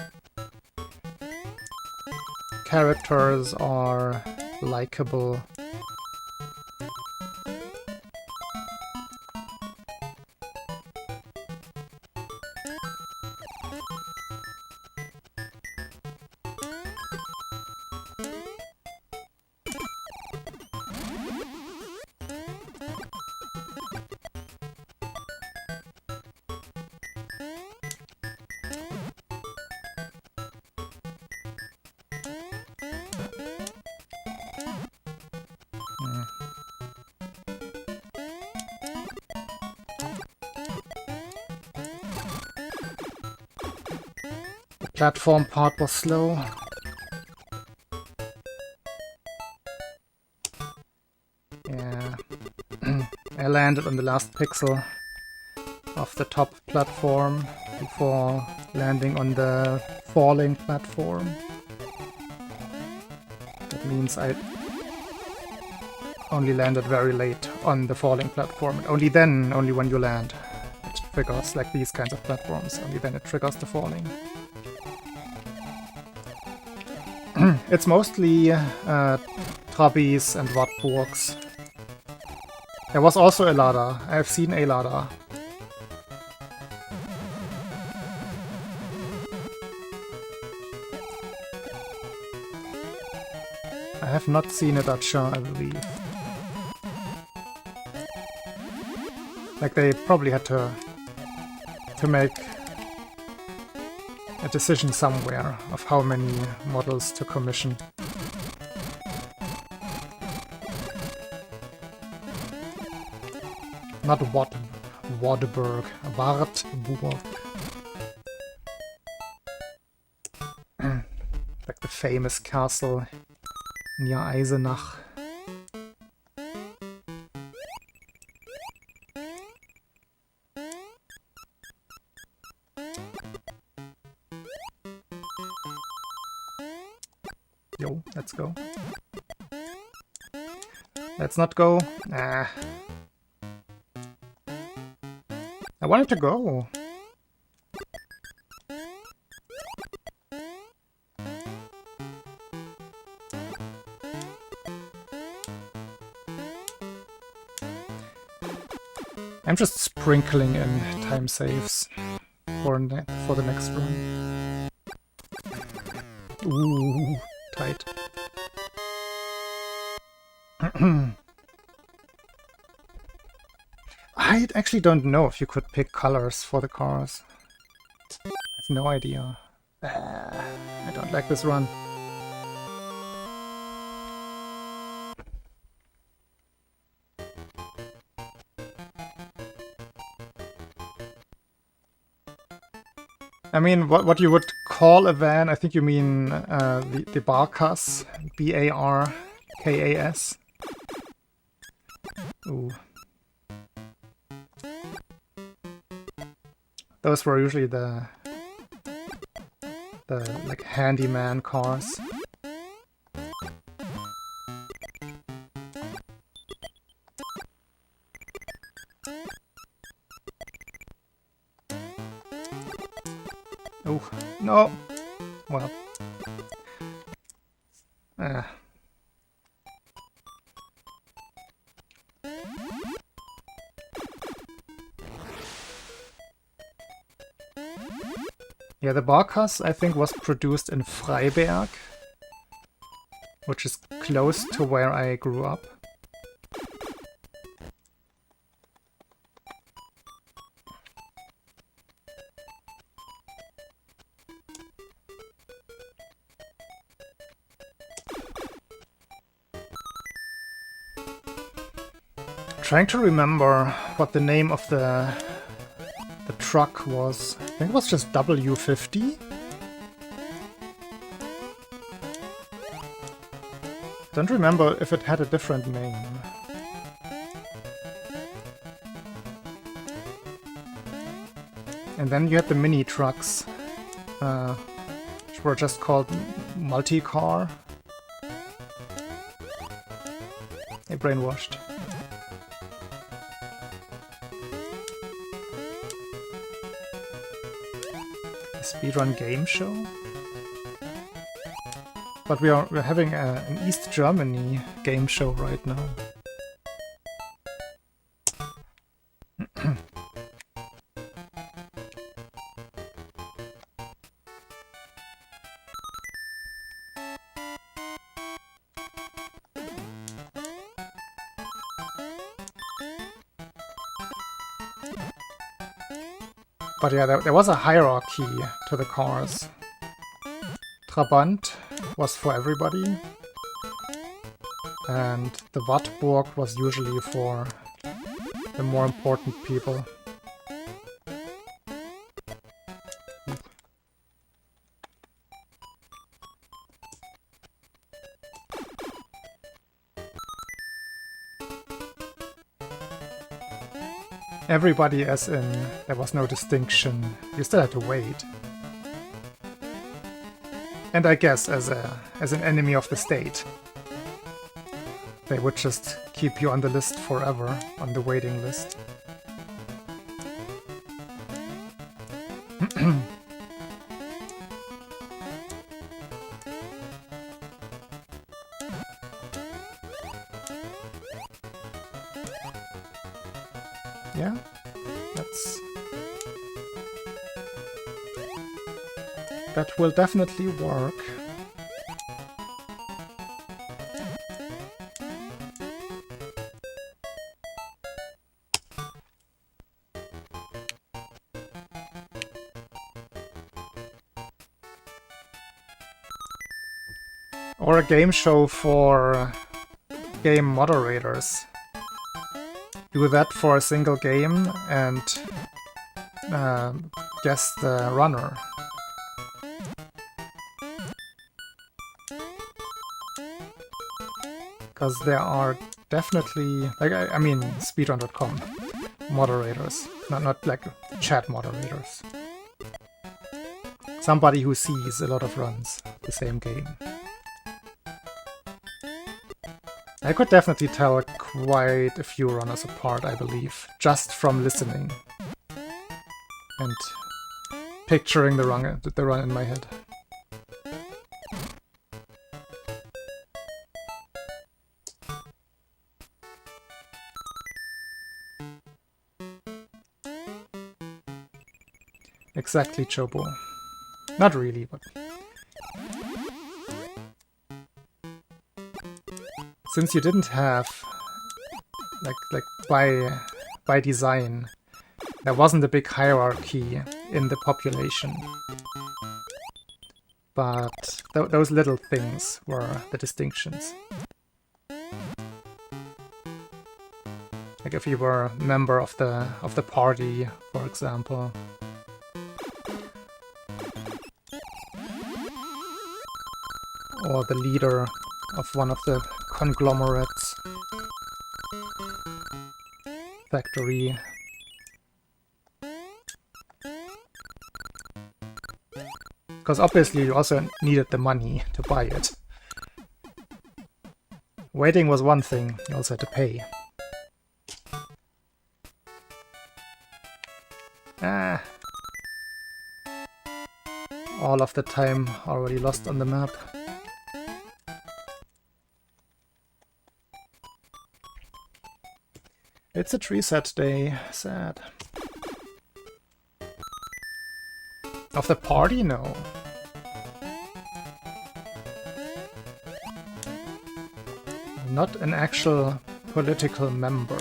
Characters are likable. Platform part was slow. Yeah. I landed on the last pixel of the top platform before landing on the falling platform. That means I only landed very late on the falling platform. And only then, only when you land, it triggers, like these kinds of platforms, only then it triggers the falling. It's mostly Trabis and Wartburgs. There was also a ladder. I've seen a ladder. I have not seen a Dacia, I believe. Like, they probably had to make a decision somewhere of how many models to commission. Not Wartburg, Wartburg. Like the famous castle near Eisenach. Yo, let's go. Let's not go. Ah. I wanted to go. I'm just sprinkling in time saves for the next run. Ooh, tight. I actually don't know if you could pick colors for the cars. I have no idea. I don't like this run. I mean, what you would call a van, I think you mean the Barkas, B-A-R-K-A-S. Ooh. Those were usually the like handyman cars. Oh, no! Well. Yeah, the Barkas, I think, was produced in Freiberg, which is close to where I grew up. Trying to remember what the name of the truck was. I think it was just W50. Don't remember if it had a different name. And then you had the mini trucks, which were just called multi-car. They brainwashed. Speedrun game show? But we're having an East Germany game show right now. But yeah, there was a hierarchy to the cars. Trabant was for everybody, and the Wartburg was usually for the more important people. Everybody, as in there was no distinction. You still had to wait. And I guess as an enemy of the state, they would just keep you on the list forever, on the waiting list. Yeah, that will definitely work. Or a game show for game moderators. Do that for a single game and guess the runner. Because there are definitely, like, I mean, speedrun.com moderators, not like chat moderators. Somebody who sees a lot of runs, the same game. I could definitely tell quite a few runners apart, I believe, just from listening and picturing the run in my head. Exactly, Chobo. Not really, but... Since you didn't have, like by design, there wasn't a big hierarchy in the population. But those little things were the distinctions. Like if you were a member of the party, for example. Or the leader of one of the conglomerates. Factory. Because obviously you also needed the money to buy it. Waiting was one thing, you also had to pay. Ah. All of the time already lost on the map. It's a tree set day. Sad. Of the party? No. Not an actual political member.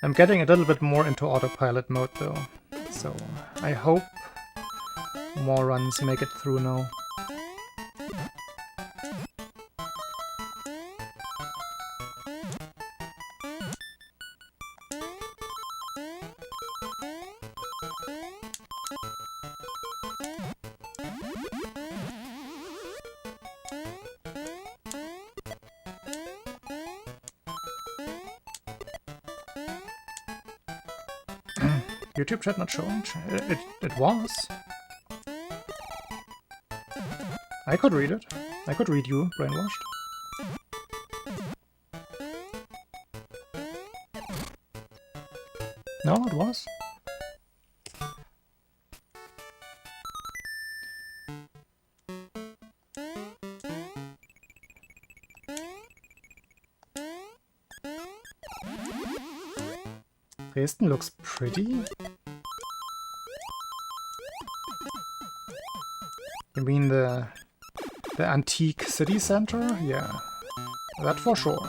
I'm getting a little bit more into autopilot mode though, so I hope more runs make it through now. YouTube chat not showing? It was. I could read it. I could read you, brainwashed. No, it was. Dresden looks pretty. You mean the antique city center? Yeah, that for sure.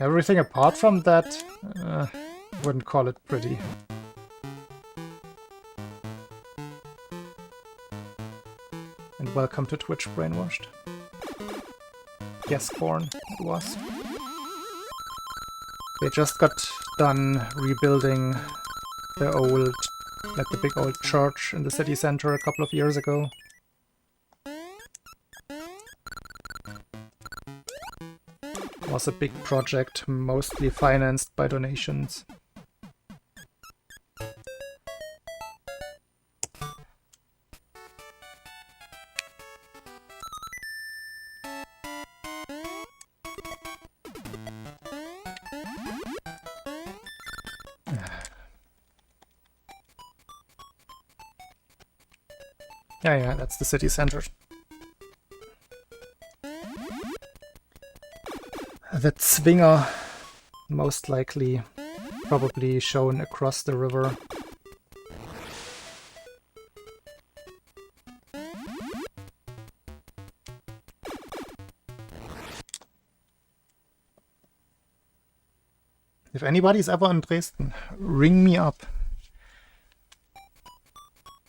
Everything apart from that, wouldn't call it pretty. And welcome to Twitch Brainwashed. Yes, Corn, it was. They just got done rebuilding the old, like the big old church in the city center a couple of years ago. It was a big project, mostly financed by donations. Yeah, that's the city center. The Zwinger, most likely, probably shown across the river. If anybody's ever in Dresden, ring me up.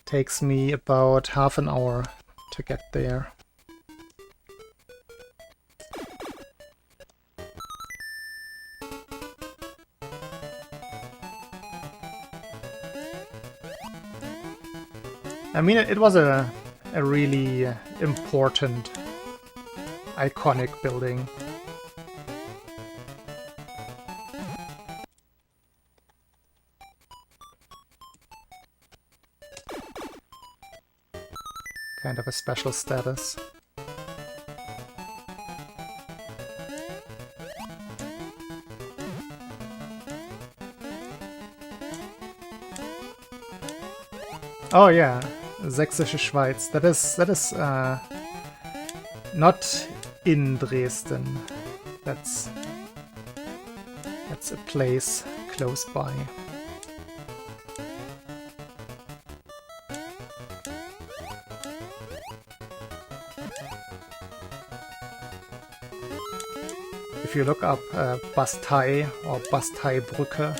Takes me about half an hour to get there. I mean, it was a really important, iconic building. Kind of a special status. Oh yeah, Sächsische Schweiz. That is not in Dresden. That's a place close by. If you look up Bastei or Basteibrücke,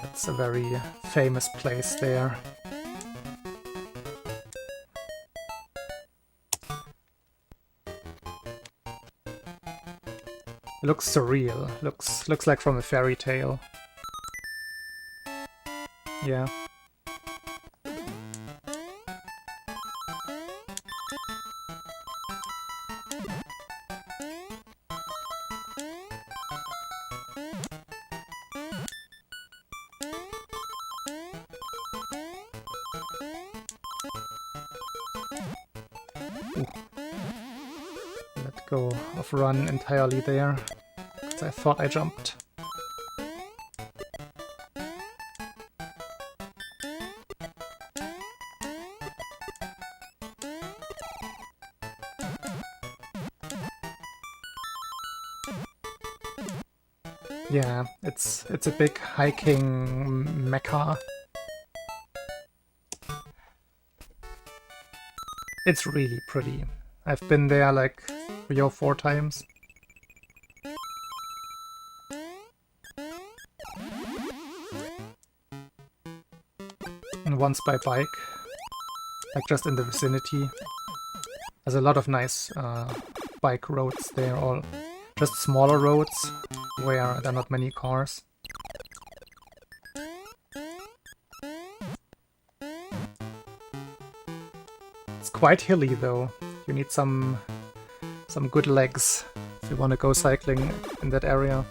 it's a very famous place there. It looks surreal. Looks like from a fairy tale. Yeah. Let go of run entirely there, because I thought I jumped. Yeah, it's a big hiking mecca. It's really pretty. I've been there like 3 or 4 times. And once by bike, like just in the vicinity. There's a lot of nice bike roads there, all just smaller roads where there are not many cars. It's quite hilly though. You need some good legs if you want to go cycling in that area.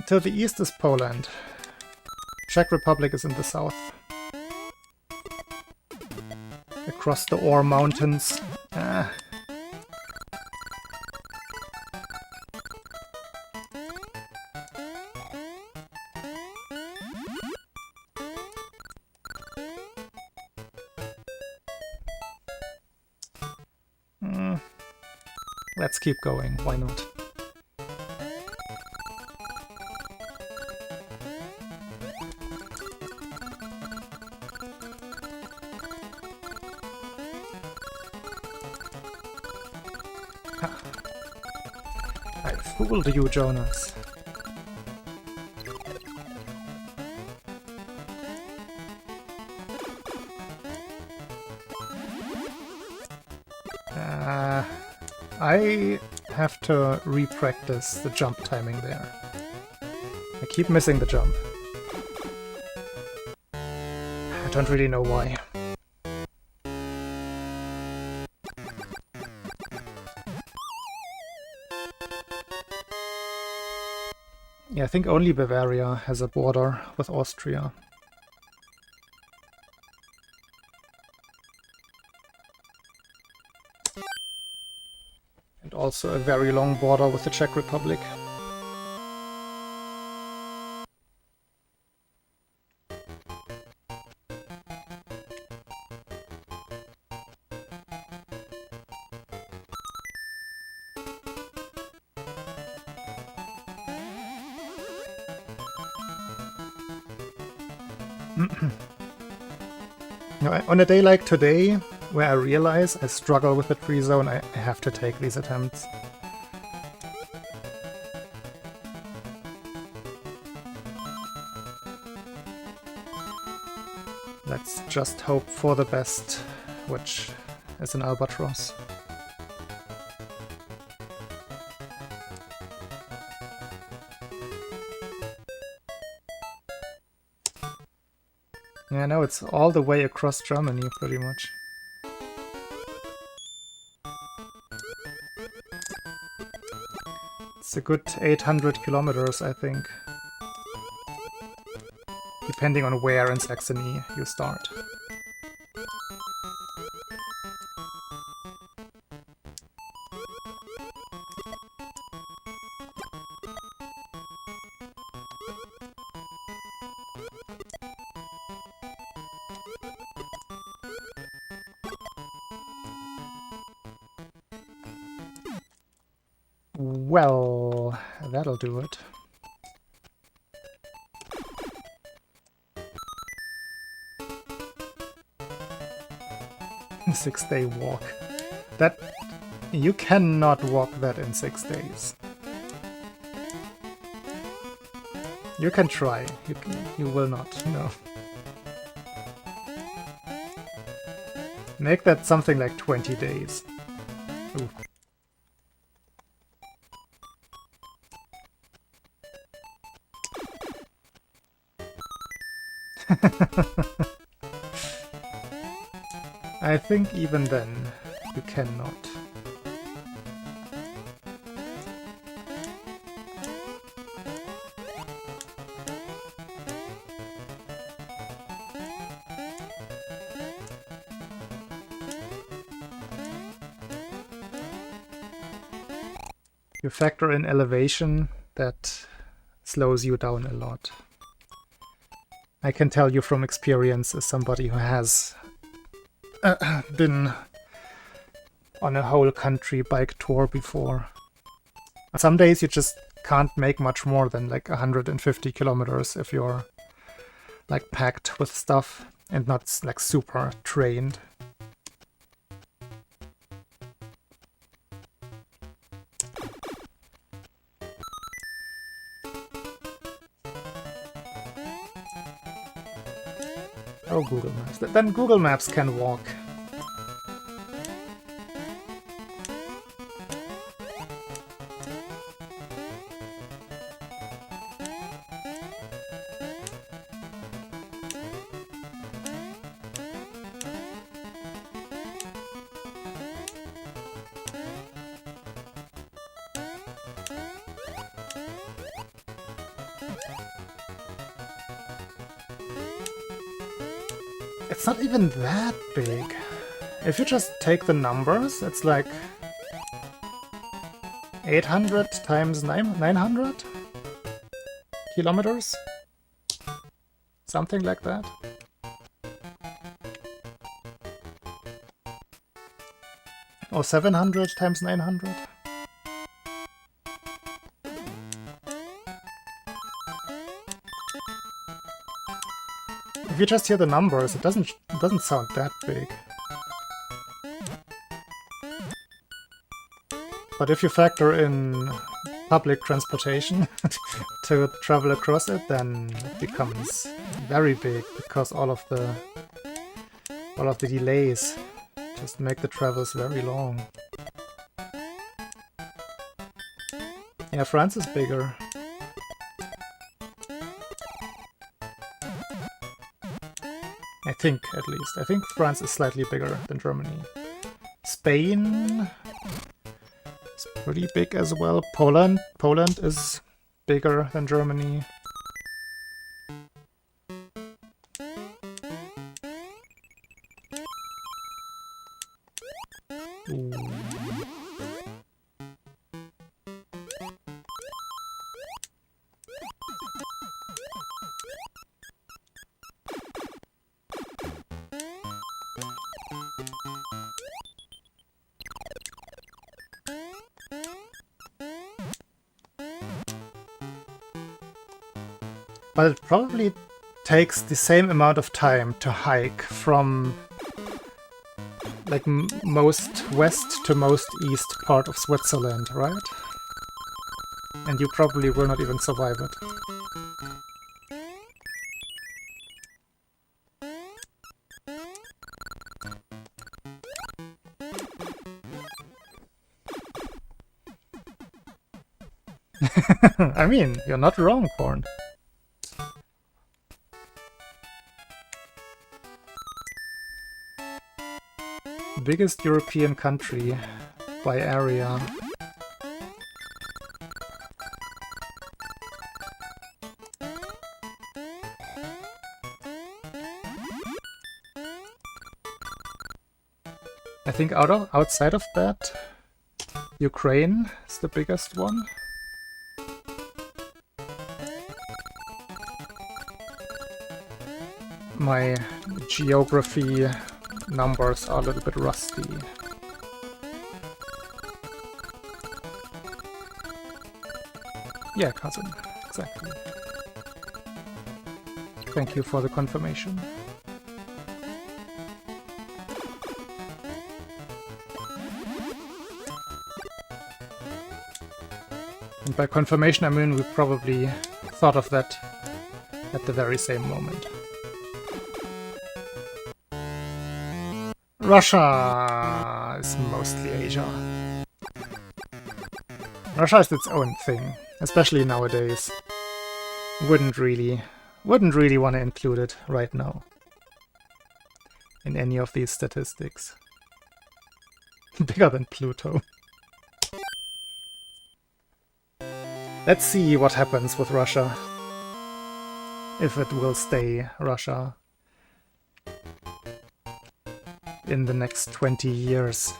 To the east is Poland. Czech Republic is in the south. Across the Ore Mountains. Ah. Let's keep going, why not? I fooled you, Jonas. I have to re-practice the jump timing there. I keep missing the jump. I don't really know why. Yeah, I think only Bavaria has a border with Austria. And also a very long border with the Czech Republic. Now, on a day like today, where I realize I struggle with the tree zone, I have to take these attempts. Let's just hope for the best, which is an albatross. Yeah, no, it's all the way across Germany, pretty much. It's a good 800 kilometers, I think. Depending on where in Saxony you start. Well, that'll do it. Six-day walk. That... you cannot walk that in 6 days. You can try. You will not, no. Make that something like 20 days. Ooh. I think even then, you cannot. You factor in elevation, that slows you down a lot. I can tell you from experience as somebody who has been on a whole country bike tour before. Some days you just can't make much more than like 150 kilometers if you're like packed with stuff and not like super trained. Oh, Google Maps. Then Google Maps can walk. It's not even that big. If you just take the numbers, it's like 800 times 900 kilometers? Something like that. Or 700 times 900. If you just hear the numbers, it doesn't sound that big. But if you factor in public transportation to travel across it, then it becomes very big because all of the delays just make the travels very long. Yeah, France is bigger. I think, at least. I think France is slightly bigger than Germany. Spain is pretty big as well. Poland is bigger than Germany. Ooh. But it probably takes the same amount of time to hike from like most west to most east part of Switzerland, right? And you probably will not even survive it. I mean, you're not wrong, Porn. Biggest European country by area. I think outside of that, Ukraine is the biggest one. My geography numbers are a little bit rusty. Yeah, cousin, exactly. Thank you for the confirmation. And by confirmation I mean we probably thought of that at the very same moment. Russia is mostly Asia. Russia is its own thing, especially nowadays. Wouldn't really want to include it right now in any of these statistics. Bigger than Pluto. Let's see what happens with Russia. If it will stay Russia in the next 20 years.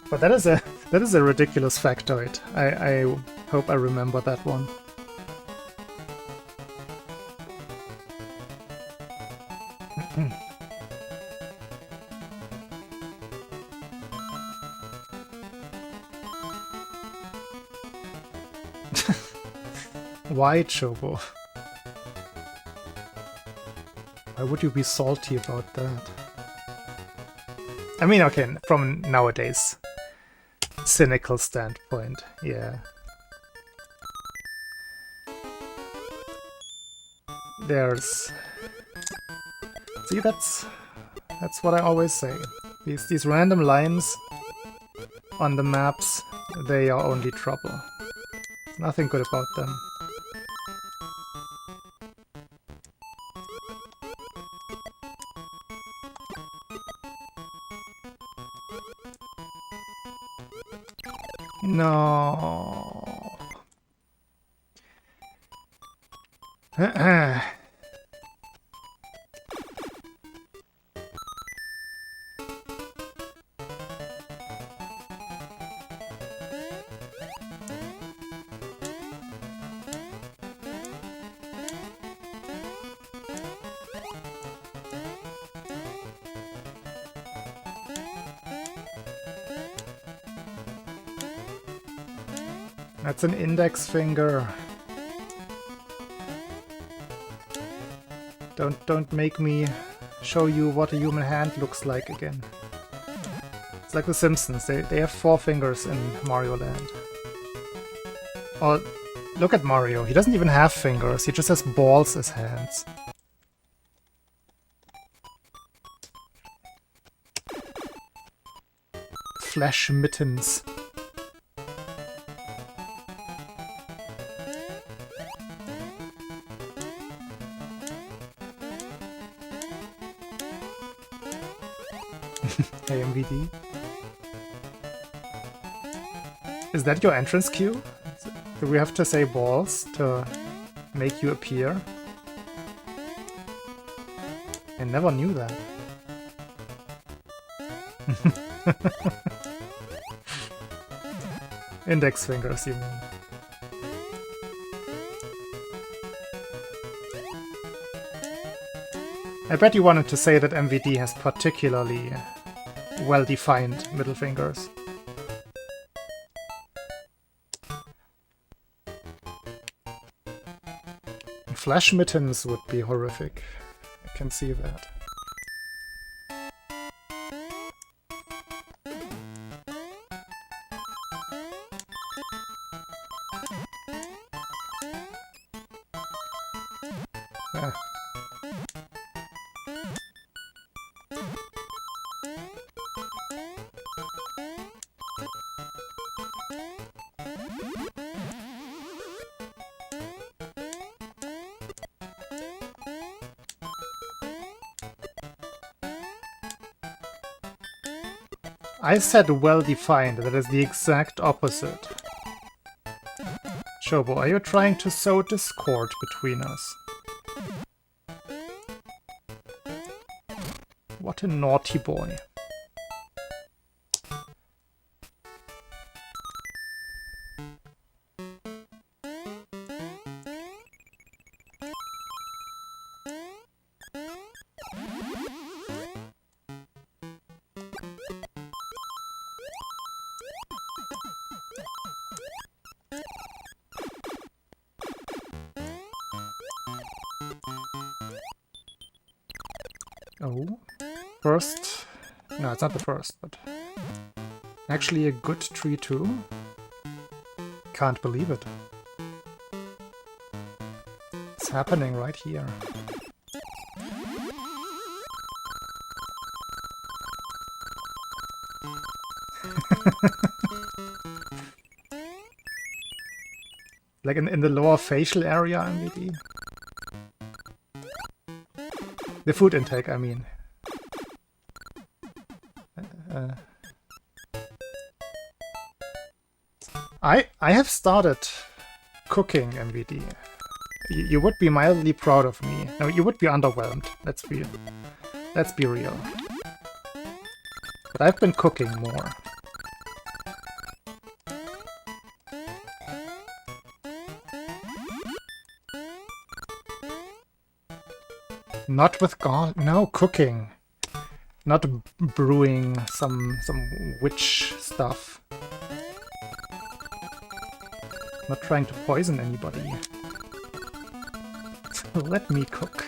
But that is a ridiculous factoid. I hope I remember that one. Why, Chobo? Why would you be salty about that? I mean, okay, from nowadays cynical standpoint, yeah. There's... See, that's what I always say. These random lines on the maps, they are only trouble. Nothing good about them. No. That's an index finger. Don't make me show you what a human hand looks like again. It's like the Simpsons. They have 4 fingers in Mario Land. Oh, look at Mario. He doesn't even have fingers. He just has balls as hands. Flash mittens. Hey, MVD. Is that your entrance cue? Do we have to say balls to make you appear? I never knew that. Index fingers, you mean. I bet you wanted to say that MVD has particularly well-defined middle fingers. Flash mittens would be horrific. I can see that. Ah. I said well-defined, that is the exact opposite. Chobo, are you trying to sow discord between us? What a naughty boy. Oh, first... No, it's not the first, but... Actually a good tree too? Can't believe it. It's happening right here. Like in the lower facial area, maybe? The food intake, I mean. I have started cooking, MVD. You would be mildly proud of me. No, you would be underwhelmed. Let's be real. But I've been cooking more. Not with God. No, cooking. Not brewing some witch stuff. Not trying to poison anybody. Let me cook.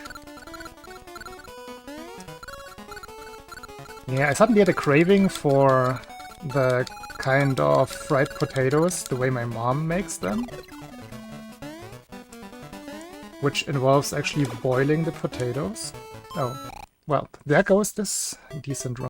Yeah, I suddenly had a craving for the kind of fried potatoes the way my mom makes them. Which involves actually boiling the potatoes. Oh, well, there goes this decent run.